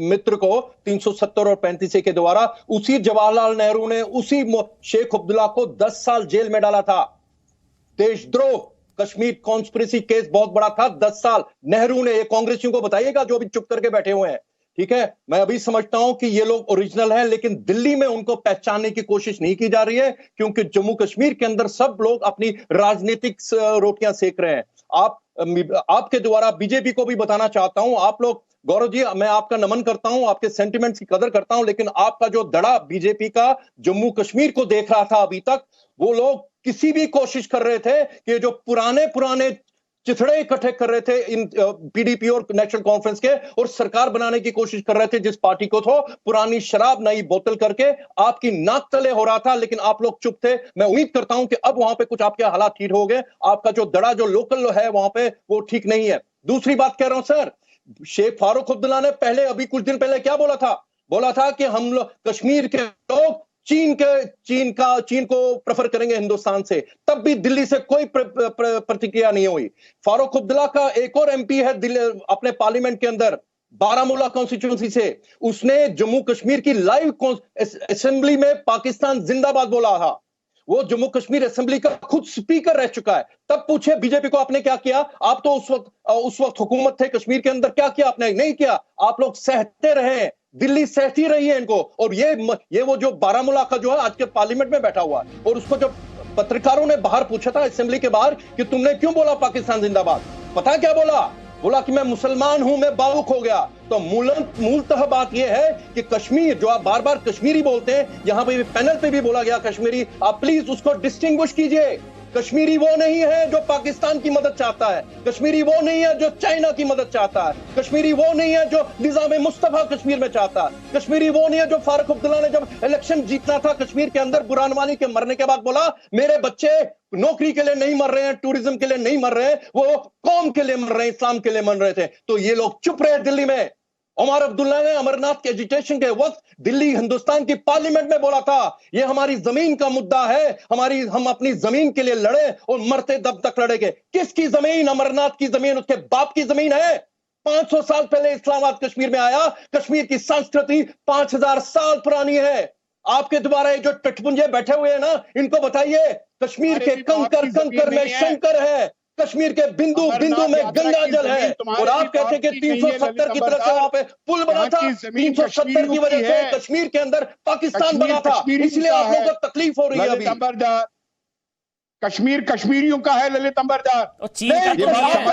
मित्र को 370 और 35 के द्वारा, उसी जवाहरलाल नेहरू ने उसी शेख अब्दुल्ला को 10 साल जेल में डाला था। देशद्रोह, कश्मीर कॉन्स्पिरेसी केस बहुत बड़ा था, 10 साल नेहरू ने। ये कांग्रेसियों को बताइएगा जो भी चुप करके बैठे हुए हैं, ठीक है। मैं अभी समझता हूं कि ये लोग ओरिजिनल हैं, लेकिन दिल्ली में उनको पहचानने की कोशिश नहीं की जा रही है, क्योंकि जम्मू कश्मीर के अंदर सब लोग अपनी राजनीतिक रोटियां सेक रहे हैं। आपके द्वारा बीजेपी को भी बताना चाहता हूं, आप लोग, गौरव जी, मैं आपका नमन करता हूं, आपके सेंटिमेंट्स की कदर करता हूं, लेकिन आपका जो दड़ा बीजेपी का जम्मू कश्मीर को देख रहा था अभी तक, वो लोग किसी भी कोशिश कर रहे थे कि जो पुराने चिथड़े इकट्ठे कर रहे थे इन पीडीपी और नेशनल कॉन्फ्रेंस के, और सरकार बनाने की कोशिश कर रहे थे जिस पार्टी को तो पुरानी शराब नई बोतल करके आपकी नाक तले हो रहा था, लेकिन आप लोग चुप थे। मैं उम्मीद करता हूं कि अब वहां पे कुछ आपके हालात ठीक हो गए। आपका जो दड़ा जो लोकल है वहां पे वो ठीक नहीं है। दूसरी बात कह रहा हूं सर, शेख फारूक अब्दुल्ला ने पहले, अभी कुछ दिन पहले क्या बोला था कि हम लोग कश्मीर के लोग चीन को प्रेफर करेंगे हिंदुस्तान से। तब भी दिल्ली से कोई प्रतिक्रिया नहीं हुई। फारूक अब्दुल्ला का एक और एमपी है अपने पार्लियामेंट के अंदर, बारामूला कॉन्स्टिट्यूंसी से, उसने जम्मू कश्मीर की लाइव असेंबली में पाकिस्तान जिंदाबाद बोला था। वो जम्मू कश्मीर असेंबली का खुद स्पीकर रह चुका है। तब पूछे बीजेपी को आपने क्या किया? आप तो उस वक्त हुकूमत थे कश्मीर के अंदर, क्या किया आपने? नहीं किया। आप लोग सहते रहे, दिल्ली सहती रही है इनको। और ये वो जो बारामूला का जो है आज के पार्लियामेंट में बैठा हुआ है, और उसको जब पत्रकारों ने बाहर पूछा था असेंबली के बाहर कि तुमने क्यों बोला पाकिस्तान जिंदाबाद, पता क्या बोला कि मैं मुसलमान हूं, मैं बालूक हो गया। तो मूलतः बात यह है कि कश्मीर, जो आप बार बार कश्मीरी बोलते हैं, यहां पे पैनल पे भी बोला गया कश्मीरी, आप प्लीज उसको डिस्टिंग्विश कीजिए। कश्मीरी वो नहीं है जो पाकिस्तान की मदद चाहता है, कश्मीरी वो नहीं है जो चाइना की मदद चाहता है, कश्मीरी वो नहीं है जो निजाम मुस्तफा कश्मीर में चाहता है, कश्मीरी वो नहीं है जो फारूक अब्दुल्ला ने जब इलेक्शन जीतना था कश्मीर के अंदर बुरहानवानी के मरने के बाद बोला मेरे बच्चे नौकरी के लिए नहीं मर रहे हैं, टूरिज्म के लिए नहीं मर रहे हैं, वो कौम के लिए मर रहे हैं, इस्लाम के लिए मर रहे थे। तो ये लोग चुप रहे दिल्ली में। उमर अब्दुल्ला ने अमरनाथ के एजिटेशन के वक्त दिल्ली हिंदुस्तान की पार्लियामेंट में बोला था ये हमारी जमीन का मुद्दा है, हम अपनी जमीन के लिए लड़े और मरते दब तक लड़ेंगे। किसकी जमीन? अमरनाथ की जमीन उसके बाप की जमीन है। 500 साल पहले इस्लामाबाद कश्मीर में आया। कश्मीर की संस्कृति 5000 साल पुरानी है। आपके द्वारा ये जो टटपुंजे बैठे हुए हैं ना, इनको बताइए कश्मीर के कंकर में शंकर है, कश्मीर के बिंदु बिंदु में गंगा जल है। और आप कहते हैं कि 370 की तरफ से वहां पे पुल बना था, 370 की वजह से कश्मीर के अंदर पाकिस्तान बना था, इसलिए आप लोगों को तकलीफ हो रही है अभी। कश्मीर कश्मीरियों का है ललित अंबरदार,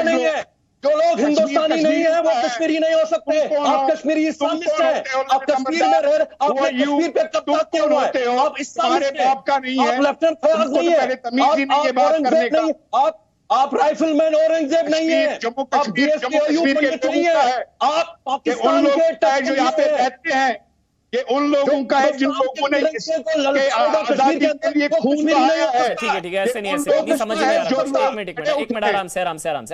नहीं है। जो लोग हिंदुस्तानी नहीं है वो कश्मीरी नहीं हो सकते। आप कश्मीरी इस्लामिस्ट हैं, आप कश्मीर में रह रहे, आप कश्मीर पे कब्जा क्यों होते हो? आप इस्लामिस्ट हैं, आप लेफ्टिनेंट फयाज नहीं है, आप राइफलमैन औरंगजेब नहीं है, आप बीएसपीओयू पंडित नहीं है, आप पाकिस्तान के जो यहाँ पे रहते हैं ये उन लोगों का है जिन लोगों ने आजादी के लिए खून बहाया है। ठीक है ऐसे नहीं समझ में आ रहा। एक मिनट आराम से आ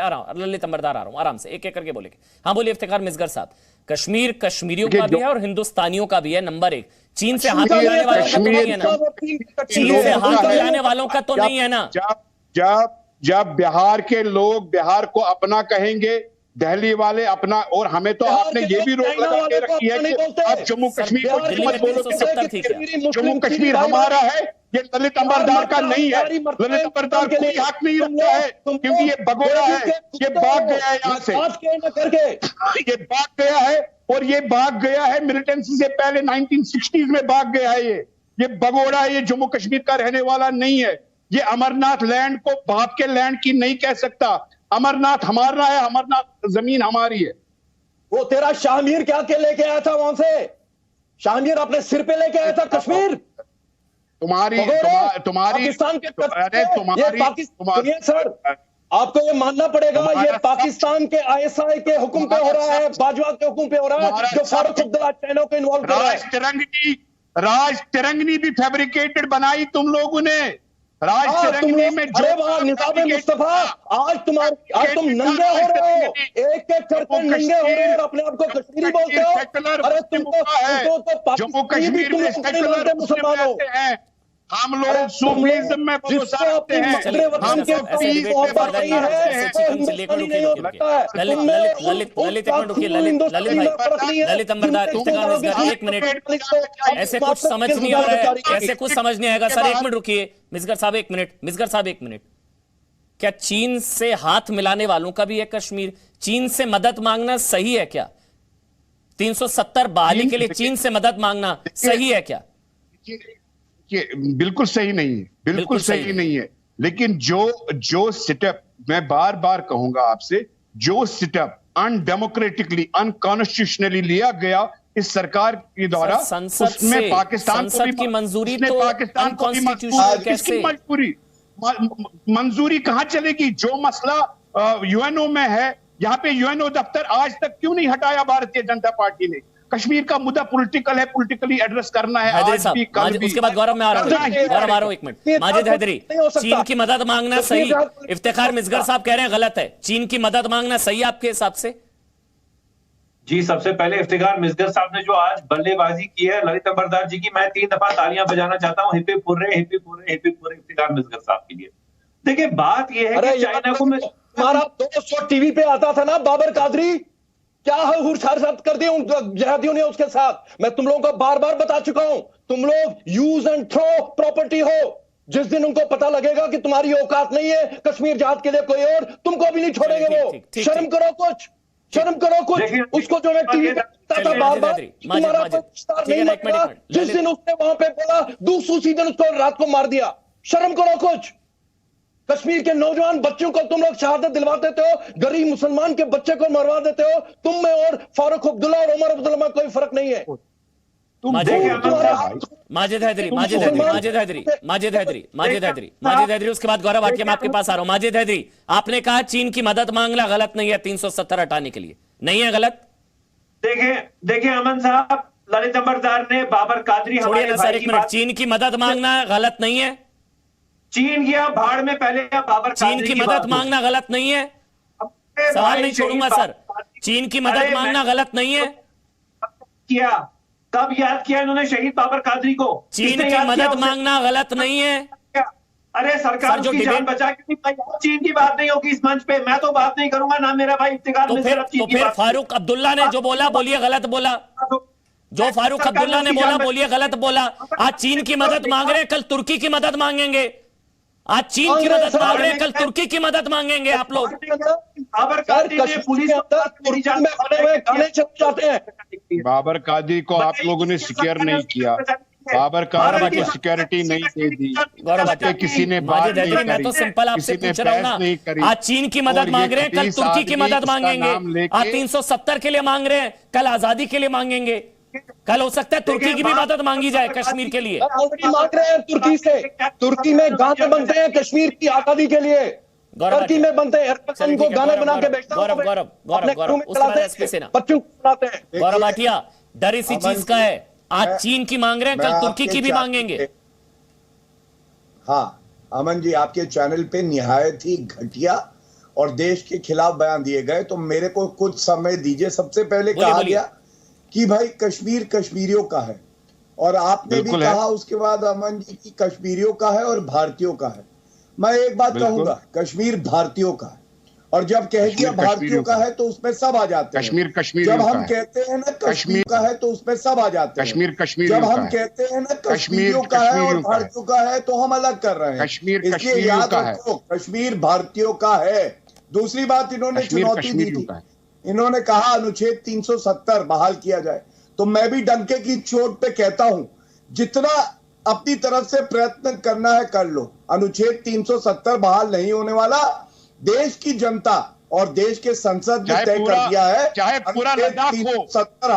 रहा हूँ ललित अंबरदार, आ रहा हूँ आराम से, एक एक करके बोले। हाँ बोलिए इफ्तिखार मिसगर साहब। कश्मीर कश्मीरियों का भी है और हिंदुस्तानियों का भी है, नंबर 1। चीन से हाथ मिलाने वालों का तो नहीं है ना? चीन से हाथ मिलाने वालों का तो नहीं है ना? जब बिहार के लोग बिहार को अपना कहेंगे, दिल्ली वाले अपना, और हमें तो आपने ये भी रोक लगा के रखी है कि आप जम्मू कश्मीर को मत बोलो, जम्मू कश्मीर हमारा है। ये ललित अंबरदार का नहीं है, ललित अंबरदार कोई हक नहीं रखता है क्योंकि ये भगोड़ा है, ये भाग गया है यहाँ से, ये भाग गया है और ये भाग गया है मिलिटेंसी से पहले 1960s में भाग गया है। ये भगोड़ा है, ये जम्मू कश्मीर का रहने वाला नहीं है। ये अमरनाथ लैंड को बाप के लैंड की नहीं कह सकता। अमरनाथ हमारा है, अमरनाथ जमीन हमारी है। वो तेरा शाहमीर क्या के लेके आया था वहां से? शाहमीर अपने सिर पे लेके आया था कश्मीर? तुम्हारी पाकिस्तान के सर, आपको ये मानना पड़ेगा ये पाकिस्तान के ISI के हुक्म पे हो रहा है, बाजवा के हुक्म पे हो रहा है, जो फारूक अब्दुल्ला चाइना को इन्वॉल्व कर रहा है। राज तिरंगनी भी फैब्रिकेटेड बनाई तुम लोगों ने। राज तिरंगनी में जो निजाम मुस्तफा, आज तुम नंगे हो रहे हो, एक एक करके नंगे हो रहे हो और अपने आप को कश्मीरी बोलते हो। अरे तुमको जम्मू कश्मीर में सेकुलर मुसलमान हैं, हम लोग सूफीज्म में भरोसा रखते हैं, हम ललित अंबरदार एक मिनट, ऐसे कुछ समझ नहीं आ रहा है, ऐसे कुछ समझ नहीं आएगा सर। एक मिनट रुकिए मिसगर साहब, एक मिनट। क्या चीन से हाथ मिलाने वालों का भी है कश्मीर? चीन से मदद मांगना सही है क्या? 370 बहाली के लिए चीन से मदद मांगना सही है क्या? बिल्कुल सही नहीं है, बिल्कुल सही नहीं है। लेकिन जो सेटअप, मैं बार बार कहूंगा आपसे, जो सेटअप अनडेमोक्रेटिकली अनकॉन्स्टिट्यूशनली लिया गया इस सरकार के द्वारा, उसमें पाकिस्तान की मंजूरी तो अनकॉन्स्टिट्यूशनल कैसे? मंजूरी कहां चलेगी? जो मसला यूएनओ में है, यहाँ पे यूएनओ दफ्तर आज तक क्यों नहीं हटाया भारतीय जनता पार्टी ने? कश्मीर का मुद्दा पॉलिटिकल है, पॉलिटिकली एड्रेस करना है आज भी, कल भी। उसके बाद गौरव में आ रहा हूं, एक मिनट। माजिद हैदरी, चीन की मदद मांगना सही? इफ्तिखार मिसगर साहब कह रहे हैं गलत है। चीन की मदद मांगना सही आपके हिसाब से? जी, सबसे पहले इफ्तिखार मिसगर साहब ने जो आज बल्लेबाजी की है ललित अंबरदार जी की, मैं 3 दफा तालियां बजाना चाहता हूँ। हिप्पी पुर्रे इफ्तिखार मिसगर साहब के लिए। देखिए बात यह है कि चाइना को मैं, हमारा 200 टीवी पे आता था ना बाबर कादरी, क्या हुरसारत कर दी उन जहादियों ने उसके साथ। मैं तुम लोगों को बार बार बता चुका हूं, तुम लोग यूज एंड थ्रो प्रॉपर्टी हो। जिस दिन उनको पता लगेगा कि तुम्हारी औकात नहीं है कश्मीर जहाद के लिए कोई और, तुमको भी नहीं छोड़ेंगे वो। शर्म करो कुछ। उसको जो मैं टीवी पे बार बार तुम्हारा नहीं लगता, जिस दिन उसने वहां पे बोला दूसरी दिन उसको रात को मार दिया। शर्म करो कुछ। कश्मीर के नौजवान बच्चों को तुम लोग शहादत दिलवा देते हो, गरीब मुसलमान के बच्चे को मरवा देते हो। तुम में और फारूक अब्दुल्ला और उमर अब्दुल्ला में कोई फर्क नहीं है। माजिद हैदरी, उसके बाद गौरव भाटिया, मैं आपके पास आ रहा हूं। माजिद हैदरी, आपने कहा चीन की मदद मांगना गलत नहीं है 370 हटाने के लिए, नहीं है गलत? देखिए अमन साहब, ललित अंबरदार ने बाबर कादरी हमारे भाई की बात, चीन की मदद मांगना गलत नहीं है? चीन गया भाड़ में, पहले बाबर चीन की मदद मांगना गलत नहीं है? सवाल नहीं छोड़ूंगा सर, चीन की मदद मांगना गलत नहीं है? किया, कब याद किया इन्होंने शहीद बाबर कादरी को? चीन की मदद मांगना गलत नहीं है? अरे सरकार जो जान बचा के, चीन की बात नहीं होगी इस मंच पे, मैं तो बात नहीं करूंगा ना मेरा भाई इफ्तिखार। तो फिर फारूक अब्दुल्ला ने जो बोला, बोलिए गलत बोला। जो फारूक अब्दुल्ला ने बोला, बोलिए गलत बोला। आज चीन की मदद मांग रहे हैं, कल तुर्की की मदद मांगेंगे। आज चीन की मदद मांग रहे हैं, कल तुर्की की मदद मांगेंगे आप लोग। बाबर कादरी को आप लोगों ने सिक्योर नहीं किया, बाबर कादरी को सिक्योरिटी नहीं दे दी, किसी ने बात नहीं करी। मैं तो सिंपल आपसे पूछ रहा हूं ना, आज चीन की मदद मांग रहे हैं, कल तुर्की की मदद मांगेंगे। आज 370 के लिए मांग रहे हैं, कल आजादी के लिए मांगेंगे। कल हो सकता है तुर्की की भी मदद मांगी जाए कश्मीर के लिए। ऑलरेडी मांग रहे हैं तुर्की से, तुर्की में गाने बनते हैं कश्मीर की आजादी के लिए, तुर्की में बनते हैं। को गाने बना के बेचता हूं, बच्चों को सुनाते हैं। गौरव भाटिया, डर इसी चीज का है, आज चीन की मांग रहे हैं, कल तुर्की की भी मांगेंगे। हाँ अमन जी, आपके चैनल पे निहायत ही घटिया और देश के खिलाफ बयान दिए गए, तो मेरे को कुछ समय दीजिए। सबसे पहले कहा गया कि भाई कश्मीर कश्मीरियों का है, और आपने भी कहा उसके बाद अमन जी की कश्मीरियों का है और भारतीयों का है। मैं एक बात कहूंगा, कश्मीर भारतीयों का है, और जब कह दिया भारतीयों का है तो उसमें सब आ जाते हैं। कश्मीर कश्मीर जब हम कहते हैं ना कश्मीर का है तो उसमें सब आ जाते हैं। कश्मीर कश्मीर जब हम कहते हैं ना कश्मीरियों का है और भारतीयों का है तो हम अलग कर रहे हैं। इसलिए याद रखो, कश्मीर भारतीयों का है। दूसरी बात इन्होंने चुनौती दी थी, इन्होंने कहा अनुच्छेद 370 बहाल किया जाए, तो मैं भी डंके की चोट पे कहता हूं, जितना अपनी तरफ से प्रयत्न करना है कर लो, अनुच्छेद 370 बहाल नहीं होने वाला। देश की जनता और देश के संसद ने तय कर दिया है, चाहे पूरा लद्दाख हो,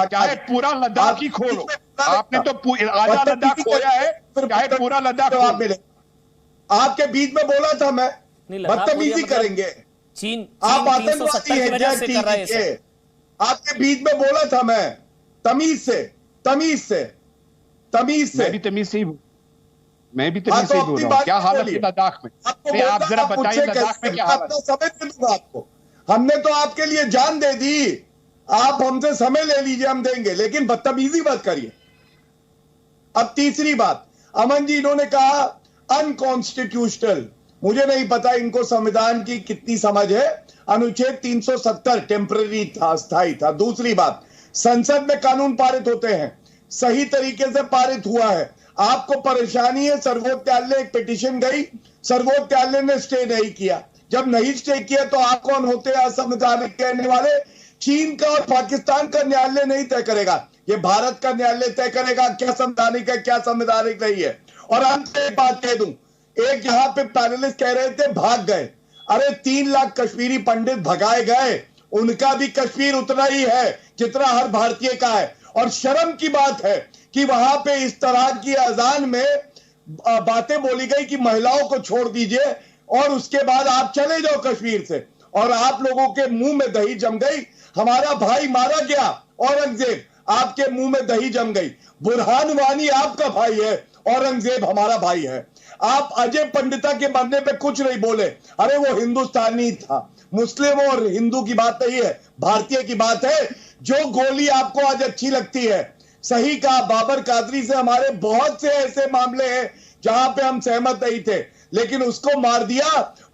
चाहे पूरा लद्दाख ही खोलो। आपने तो आधा लद्दाख खोया है, चाहे पूरा लद्दाख मिले। आपके बीच में बोला था मैं, बदतमीजी करेंगे, आप आतंकवादी हैं, आपके बीच में बोला था मैं, तमीज से मैं भी तमीज से ही बोल रहा हूं। क्या हालत है लद्दाख में? आप जरा बताइए लद्दाख में क्या हालत है? समय दे दूंगा आपको, हमने तो आपके लिए जान दे दी, आप हमसे समय ले लीजिए, हम देंगे, लेकिन बदतमीजी मत करिए। अब तीसरी बात, अमन जी इन्होंने कहा अनकॉन्स्टिट्यूशनल, मुझे नहीं पता इनको संविधान की कितनी समझ है। अनुच्छेद 370 टेम्पररी था, अस्थायी था। दूसरी बात, संसद में कानून पारित होते हैं, सही तरीके से पारित हुआ है। आपको परेशानी है, सर्वोच्च न्यायालय एक पिटीशन गई, सर्वोच्च न्यायालय ने स्टे नहीं किया। जब नहीं स्टे किया तो आप कौन होते हैं असंवैधानिक कहने वाले? चीन का और पाकिस्तान का न्यायालय नहीं तय करेगा, ये भारत का न्यायालय तय करेगा क्या संवैधानिक है क्या संवैधानिक नहीं है। और अंत में एक बात कह दूं, एक यहाँ पे पैनलिस्ट कह रहे थे भाग गए, अरे 3 लाख कश्मीरी पंडित भगाए गए, उनका भी कश्मीर उतना ही है जितना हर भारतीय का है। और शर्म की बात है कि वहां पे इस तरह की अजान में बातें बोली गई कि महिलाओं को छोड़ दीजिए, और उसके बाद आप चले जाओ कश्मीर से, और आप लोगों के मुंह में दही जम गई। हमारा भाई मारा गया औरंगजेब, आपके मुंह में दही जम गई। बुरहान वानी आपका भाई है, औरंगजेब हमारा भाई है। आप अजय पंडिता के मरने पे कुछ नहीं बोले, अरे वो हिंदुस्तानी था, मुस्लिम और हिंदू की बात नहीं है, भारतीय की बात है। जो गोली आपको आज अच्छी लगती है, सही कहा, बाबर कादरी से हमारे बहुत से ऐसे मामले हैं जहां पे हम सहमत नहीं थे, लेकिन उसको मार दिया,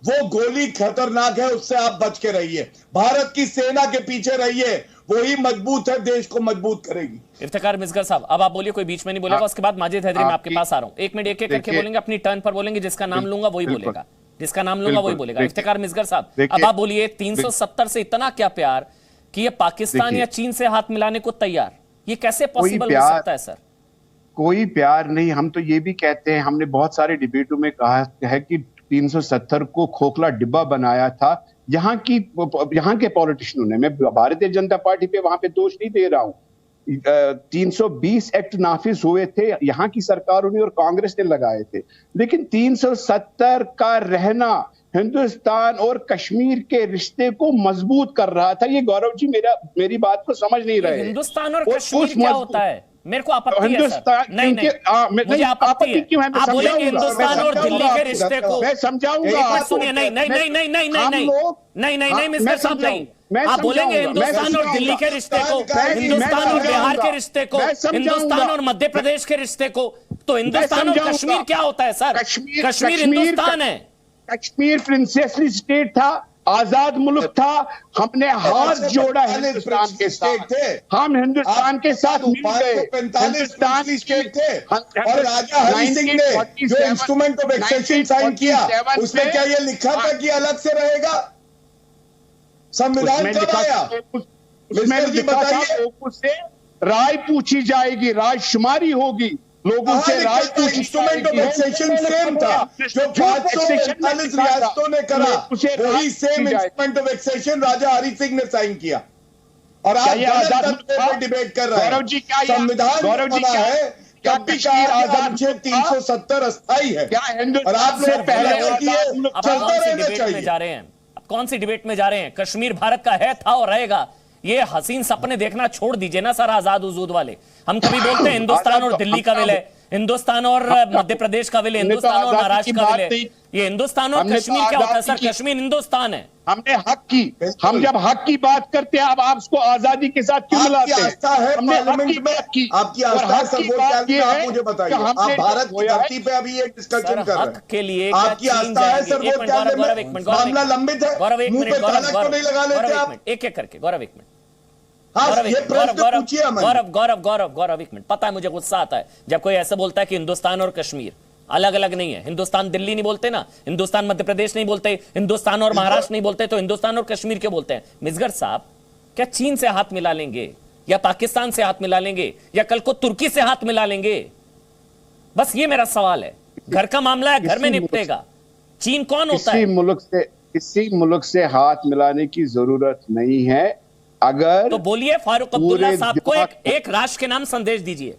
वो गोली खतरनाक है, उससे आप बच के रहिए। भारत की सेना के पीछे रहिए, वही मजबूत है, देश को मजबूत करेगी। इफ्तिखार मिसगर साहब, अब आप बोलिए, कोई बीच में नहीं बोलेगा। उसके बाद माजिद हैदरी, मैं आपके पास आ रहा हूं। एक मिनट एक करके बोलेंगे, अपनी टर्न पर बोलेंगे, जिसका नाम लूंगा वही बोलेगा, जिसका नाम लूंगा वही बोलेगा। इफ्तिखार मिसगर साहब, अब आप बोलिए, 370 से इतना क्या प्यार कि ये पाकिस्तान या चीन से हाथ मिलाने को तैयार, ये कैसे पॉसिबल हो सकता है सर? कोई प्यार नहीं। हम तो ये भी कहते हैं, हमने बहुत सारे डिबेटों में कहा है कि 370 को खोखला डिब्बा बनाया था यहाँ के पॉलिटिशियनों ने। मैं भारतीय जनता पार्टी पे वहां पे दोष नहीं दे रहा हूं। 320 एक्ट नाफिज हुए थे यहाँ की सरकारों ने और कांग्रेस ने लगाए थे, लेकिन 370 का रहना हिंदुस्तान और कश्मीर के रिश्ते को मजबूत कर रहा था। ये गौरव जी मेरी बात को समझ नहीं रहे। हिंदुस्तान और कश्मीर क्या होता है? मेरे को आपत्ति है हिंदुस्तान, नहीं मुझे आपत्ति क्यों है? आप बोलेंगे हिंदुस्तान और दिल्ली के रिश्ते को मैं समझाऊंगा। सुनिए नहीं मिस्टर साहब नहीं, आप बोलेंगे हिंदुस्तान और दिल्ली के रिश्ते को, हिंदुस्तान और बिहार के रिश्ते को, हिंदुस्तान और मध्य प्रदेश के रिश्ते को, तो हिंदुस्तान और कश्मीर क्या होता है सर? कश्मीर हिंदुस्तान है। कश्मीर प्रिंसेसली स्टेट था, आजाद मुल्क था, हमने हाथ जोड़ा हिंदुस्तान के साथ, हम हिंदुस्तान के साथ मिल गए। 545 स्टेट थे और राजा हरि सिंह ने जो इंस्ट्रूमेंट ऑफ एक्सेशन साइन किया उसमें क्या ये लिखा था कि अलग से रहेगा? संविधान कब आया? उसमें लिखा था उससे राय पूछी जाएगी, राय शुमारी होगी, लोगों से राय पूछी। इंस्ट्रूमेंट ऑफ एक्सेशन सेम था जो 545 रियासतों ने करा, वही सेम इंस्ट्रूमेंट ऑफ एक्सेशन राजा हरि सिंह ने साइन किया। और आप डिबेट कर रहे हैं। संविधान बना है कब भी कहा अनुच्छेद 370 अस्थायी है और आप लोग पहले चलते रहना चाहिए। जा रहे हैं, कौन सी डिबेट में जा रहे हैं? कश्मीर भारत का है, था और रहेगा। ये हसीन सपने देखना छोड़ दीजिए ना सर, आजाद उजूद वाले। हम कभी बोलते हैं हिंदुस्तान और दिल्ली का विलय, हिंदुस्तान और मध्य प्रदेश का विलय, हिंदुस्तान और महाराष्ट्र का विलय। ये हिंदुस्तान और कश्मीर क्या होता है सर? कश्मीर हिंदुस्तान है। हमने हक की, हम जब हक की बात करते हैं, अब आप उसको आजादी के साथ क्यों मिलाते हैं? हमने पार्लियामेंट में आपकी आस्था है सर्वोच्च न्यायालय, आप मुझे बताइए, आप भारत की धरती पे अभी ये डिस्कशन कर रहे हैं के लिए आपकी आस्था है सर्वोच्च न्यायालय में, मामला लंबित है, मुंह पे ताला क्यों नहीं लगा लेते आप? एक एक करके गौरव, एक मिनट गौरव, एक मिनट। पता है मुझे गुस्सा आता है जब कोई ऐसे बोलता है कि हिंदुस्तान और कश्मीर अलग अलग नहीं है। हिंदुस्तान दिल्ली नहीं बोलते ना, हिंदुस्तान मध्य प्रदेश नहीं बोलते, हिंदुस्तान और महाराष्ट्र नहीं बोलते, तो हिंदुस्तान और कश्मीर क्यों बोलते हैं? मिसगर साहब, क्या चीन से हाथ मिला लेंगे या पाकिस्तान से हाथ मिला लेंगे या कल को तुर्की से हाथ मिला लेंगे? बस ये मेरा सवाल है। घर का मामला है, घर में निपटेगा। चीन कौन होता है? किसी मुल्क से हाथ मिलाने की जरूरत नहीं है। अगर तो बोलिए फारूक अब्दुल्ला साहब को एक राष्ट्र के नाम संदेश दीजिए।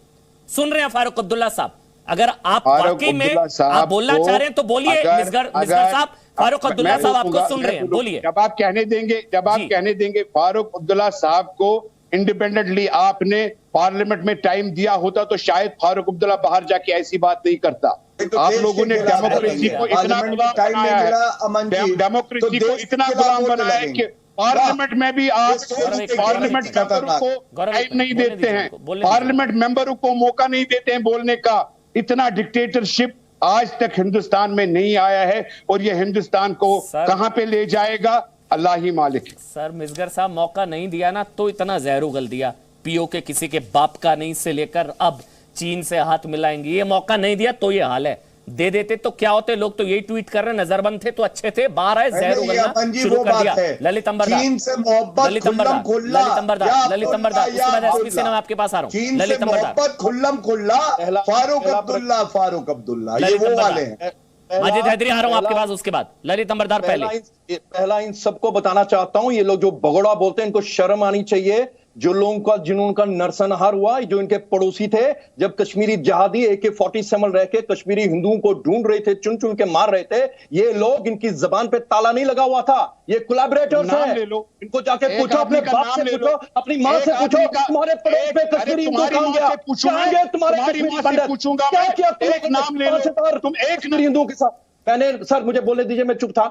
सुन रहे हैं फारूक अब्दुल्ला साहब? अगर आप वाकई में आप बोलना चाह रहे हैं तो बोलिए। मिसगर साहब, फारूक अब्दुल्ला साहब आपको सुन रहे हैं, बोलिए। जब आप कहने देंगे फारूक अब्दुल्ला साहब को इंडिपेंडेंटली आपने पार्लियामेंट में टाइम दिया होता तो शायद फारूक अब्दुल्ला बाहर जाके ऐसी बात नहीं करता। आप लोगों ने डेमोक्रेसी को इतना गुलाम बनाया है, डेमोक्रेसी को इतना गुलाम बनाया है कि पार्लियामेंट में भी आप पार्लियामेंट मेंबरों को टाइम नहीं देते हैं, पार्लियामेंट मेंबरों को मौका नहीं देते हैं बोलने का। इतना डिक्टेटरशिप आज तक हिंदुस्तान में नहीं आया है और ये हिंदुस्तान को कहां पे ले जाएगा अल्लाह ही मालिक। सर मिसगर साहब, मौका नहीं दिया ना तो इतना जहर उगल दिया। पीओ के किसी के बाप का नहीं से लेकर अब चीन से हाथ मिलाएंगे, ये मौका नहीं दिया तो ये हाल है। दे देते तो क्या होते? लोग तो यही ट्वीट कर रहे हैं, नजरबंद थे तो अच्छे थे, बाहर आए जहर उगलना शुरू कर दिया। ललित अंबरदार, ललित अंबरदार, उसके बाद एसपी से मैं आपके पास आ रहा हूँ। ललित अंबरदार, खुल्लम खुल्ला फारूक अब्दुल्ला ये वो वाले हैं। माजिद हैदरी आ रहा हूं आपके पास, उसके बाद ललित अंबरदार। पहला इन सबको बताना चाहता हूं, ये लोग जो भगोड़ा बोलते हैं इनको शर्म आनी चाहिए। जो लोगों का जिन्हों का नरसंहार हुआ, जो इनके पड़ोसी थे, जब कश्मीरी जहादी AK-47 रह के कश्मीरी हिंदुओं को ढूंढ रहे थे, चुन चुन के मार रहे थे, ये लोग, इनकी जबान पे ताला नहीं लगा हुआ था। ये कोलैबोरेटर्स हैं। इनको जाके पूछो, अपने बाप से पूछो, अपनी मां से पूछो, तुम्हारे पड़ोस पे कश्मीरी हिंदू कहां गया? तुम्हारी मां से पूछूंगा क्या किया? एक नाम ले लो, तुम एक कश्मीरी हिंदुओं के साथ। मैंने सर मुझे बोलने दीजिए, मैं चुप था,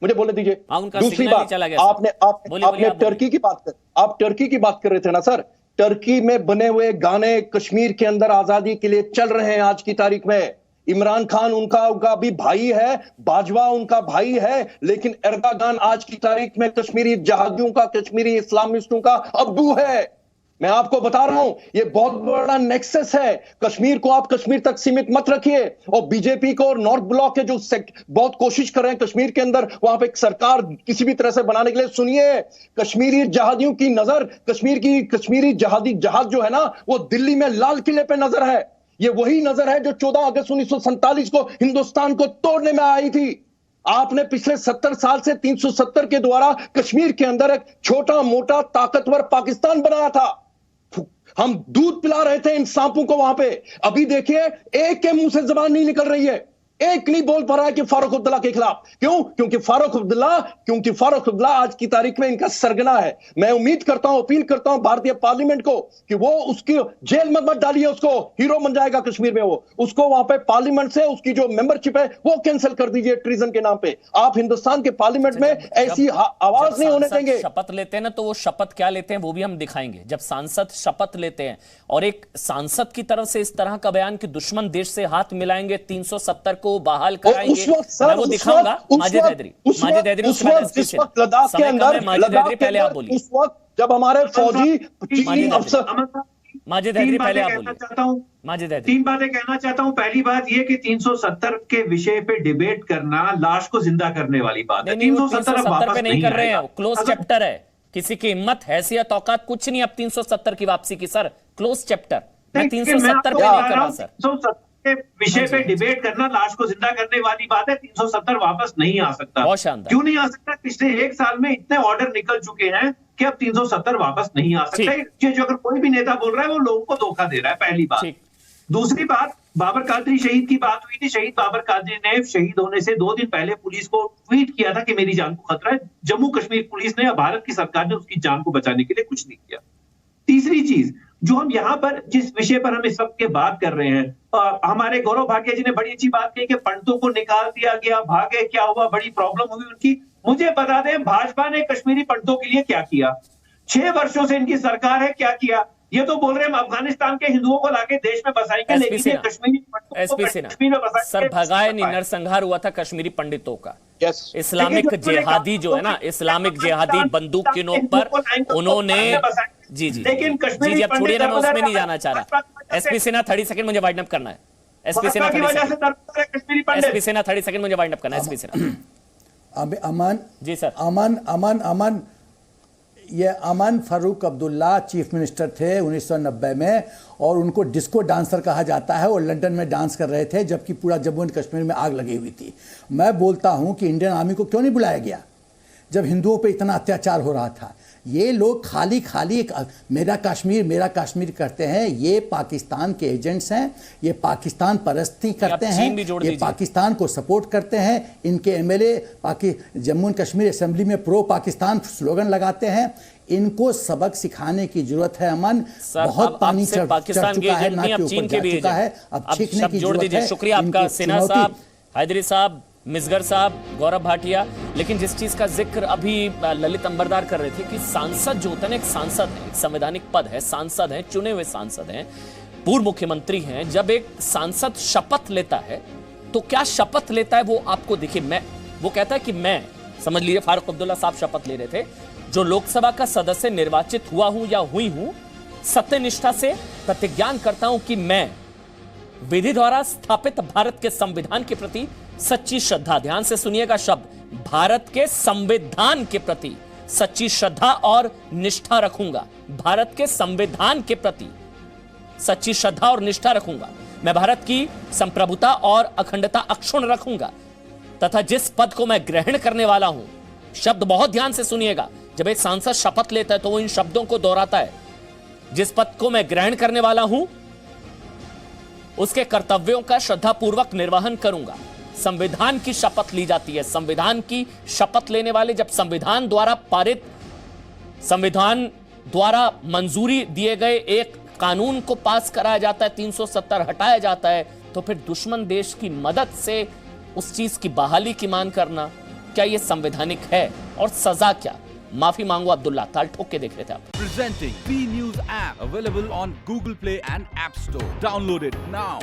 मुझे बोलने दीजिए। दूसरी बात, आपने टर्की की बात कर, आप टर्की की बात कर रहे थे ना सर। टर्की में बने हुए गाने कश्मीर के अंदर आजादी के लिए चल रहे हैं आज की तारीख में। इमरान खान उनका भी भाई है, बाजवा उनका भाई है, लेकिन एर्दोगान आज की तारीख में कश्मीरी जहादियों का, कश्मीरी इस्लामिस्टों का अब्बू है। मैं आपको बता रहा हूं, ये बहुत बड़ा नेक्सस है। कश्मीर को आप कश्मीर तक सीमित मत रखिए। और बीजेपी को और नॉर्थ ब्लॉक के जो बहुत कोशिश कर रहे हैं कश्मीर के अंदर वहां पे एक सरकार किसी भी तरह से बनाने के लिए, सुनिए, कश्मीरी जहादियों की नजर, कश्मीरी जहाज जो है ना, वो दिल्ली में लाल किले पे नजर है। ये वही नजर है जो 14 अगस्त 1947 को हिंदुस्तान को तोड़ने में आई थी। आपने पिछले 70 साल से 370 के द्वारा कश्मीर के अंदर एक छोटा मोटा ताकतवर पाकिस्तान बनाया था। हम दूध पिला रहे थे इन सांपों को वहां पे। अभी देखिए एक के मुंह से जबान नहीं निकल रही है, एक नहीं बोल पा रहा है कि फारूक अब्दुल्ला के खिलाफ। क्यों? क्योंकि फारूक अब्दुल्ला आज की तारीख में इनका सरगना है। मैं उम्मीद करता हूं, अपील करता हूं भारतीय पार्लियामेंट को कि वो उसकी जेल में मत डालिए, उसको हीरो बन जाएगा कश्मीर में वो। उसको वहां पे पार्लियामेंट से उसकी जो मेंबरशिप है वो कैंसिल कर दीजिए ट्रीजन के नाम पे। आप हिंदुस्तान के पार्लियामेंट में ऐसी आवाज नहीं होने देंगे। शपथ लेते हैं ना, तो वो शपथ क्या लेते हैं वो भी हम दिखाएंगे। जब सांसद शपथ लेते हैं और एक सांसद की तरफ से इस तरह का बयान कि दुश्मन देश से हाथ मिलाएंगे, 370 को बहाल कराएंगे, मैं वो दिखाऊंगा। माजिद हैदरी उस वक्त लद्दाख के अंदर, पहले आप बोलिए। उस वक्त जब हमारे फौजी माजिद हैदरी पहले आप बोलिए। माजिद हैदरी, 3 बातें कहना चाहता हूं। पहली बात यह कि 370 के विषय पे डिबेट करना लाश को जिंदा करने वाली बात है। 370 पे नहीं कर रहे हैं, क्लोज चैप्टर है। किसी की हिम्मत, हैसियत, औकात कुछ नहीं अब 370 की वापसी की। सर क्लोज चैप्टर, मैं 370 पे नहीं कर रहा सर। 370 के विषय पे डिबेट करना लाश को जिंदा करने वाली बात है। 370 वापस नहीं आ सकता। बहुत शानदार। क्यों नहीं आ सकता? पिछले 1 साल में इतने ऑर्डर निकल चुके हैं कि अब 370 वापस नहीं आ सकता। ये जो अगर कोई भी नेता बोल रहा है वो लोगों को धोखा दे रहा है, पहली बात। दूसरी बात, बाबर कादरी शहीद की बात हुई थी। शहीद बाबर कादरी ने शहीद होने से 2 दिन पहले पुलिस को ट्वीट किया था कि मेरी जान को खतरा है। जम्मू कश्मीर पुलिस ने, भारत की सरकार ने उसकी जान को बचाने के लिए कुछ नहीं किया। तीसरी चीज, जो हम यहाँ पर जिस विषय पर हम इस वक्त के बात कर रहे हैं, हमारे गौरव भाटिया जी ने बड़ी अच्छी बात कही कि पंडितों को निकाल दिया गया, भागे, क्या हुआ, बड़ी प्रॉब्लम हुई उनकी। मुझे बता दें भाजपा ने कश्मीरी पंडितों के लिए क्या किया? 6 वर्षों से इनकी सरकार है, क्या किया? ये तो बोल रहे हैं हम अफगानिस्तान के हिंदुओं को लाके देश में बसाएंगे, लेकिन ये कश्मीरी पंडितों को कश्मीर में बसाएंगे। सर भगाए नहीं, नरसंहार हुआ था कश्मीरी पंडितों का। इस्लामिक जिहादी जो है ना, इस्लामिक जिहादी बंदूक की नोक पर उन्होंने जी लेकिन जी अब छोड़िए ना, मैं उसमें नहीं जाना चाह रहा। एसपी सिन्हा 30 सेकंड मुझे वाइंड अप करना है। एसपी सिन्हा 30 सेकंड मुझे वाइंड अप करना है। SP Sinha Aman ji sir. अमन ये अमन फारूक अब्दुल्ला चीफ मिनिस्टर थे 1990 में, और उनको डिस्को डांसर कहा जाता है। वो लंदन में डांस कर रहे थे जबकि पूरा जम्मू एंड कश्मीर में आग लगी हुई थी। मैं बोलता हूं कि इंडियन आर्मी को क्यों नहीं बुलाया गया जब हिंदुओं पे इतना अत्याचार हो रहा था? ये लोग खाली एक मेरा कश्मीर करते हैं। ये पाकिस्तान के एजेंट्स हैं, ये पाकिस्तान परस्ती करते हैं, ये पाकिस्तान को सपोर्ट करते हैं। इनके MLA Jammu and Kashmir assembly में प्रो पाकिस्तान स्लोगन लगाते हैं। इनको सबक सिखाने की जरूरत है। अमन, बहुत पानी चढ़ चुका है, ना के ऊपर जा चुका है, अब सीखने की जरूरत है। शुक्रिया आपका सिन्हा साहब, हैदरी साहब, मिसगर साहब, गौरव भाटिया। लेकिन जिस चीज का जिक्र अभी ललित अंबरदार कर रहे थे कि सांसद जो होता है ना, एक सांसद है, एक संवैधानिक पद है, सांसद है, चुने हुए सांसद हैं, पूर्व मुख्यमंत्री हैं। जब एक सांसद शपथ लेता है तो क्या शपथ लेता है वो आपको देखिए, वो कहता है कि मैं, समझ लीजिए फारूक अब्दुल्ला साहब शपथ ले रहे थे, जो लोकसभा का सदस्य निर्वाचित हुआ हूं या हुई हूं, सत्यनिष्ठा से प्रतिज्ञान करता हूं कि मैं विधि द्वारा स्थापित भारत के संविधान के प्रति सच्ची श्रद्धा, ध्यान से सुनिएगा शब्द, भारत के संविधान के प्रति सच्ची श्रद्धा और निष्ठा रखूंगा। भारत के संविधान के प्रति सच्ची श्रद्धा और निष्ठा रखूंगा। मैं भारत की संप्रभुता और अखंडता अक्षुण्ण रखूंगा तथा जिस पद को मैं ग्रहण करने वाला हूं, शब्द बहुत ध्यान से सुनिएगा, जब एक सांसद शपथ लेता है तो वो इन शब्दों को दोहराता है। जिस पद को मैं ग्रहण करने वाला हूं उसके कर्तव्यों का श्रद्धापूर्वक निर्वहन करूंगा। संविधान की शपथ ली जाती है। संविधान की शपथ लेने वाले, जब संविधान द्वारा पारित, संविधान द्वारा मंजूरी दिए गए एक कानून को पास कराया जाता है, 370 हटाया जाता है, तो फिर दुश्मन देश की मदद से उस चीज की बहाली की मांग करना, क्या यह संवैधानिक है? और सजा क्या? माफी मांगो अब्दुल्ला, ताल ठोक के देख रहे थे आप। Presenting B News app available on Google Play and App Store. Download it now.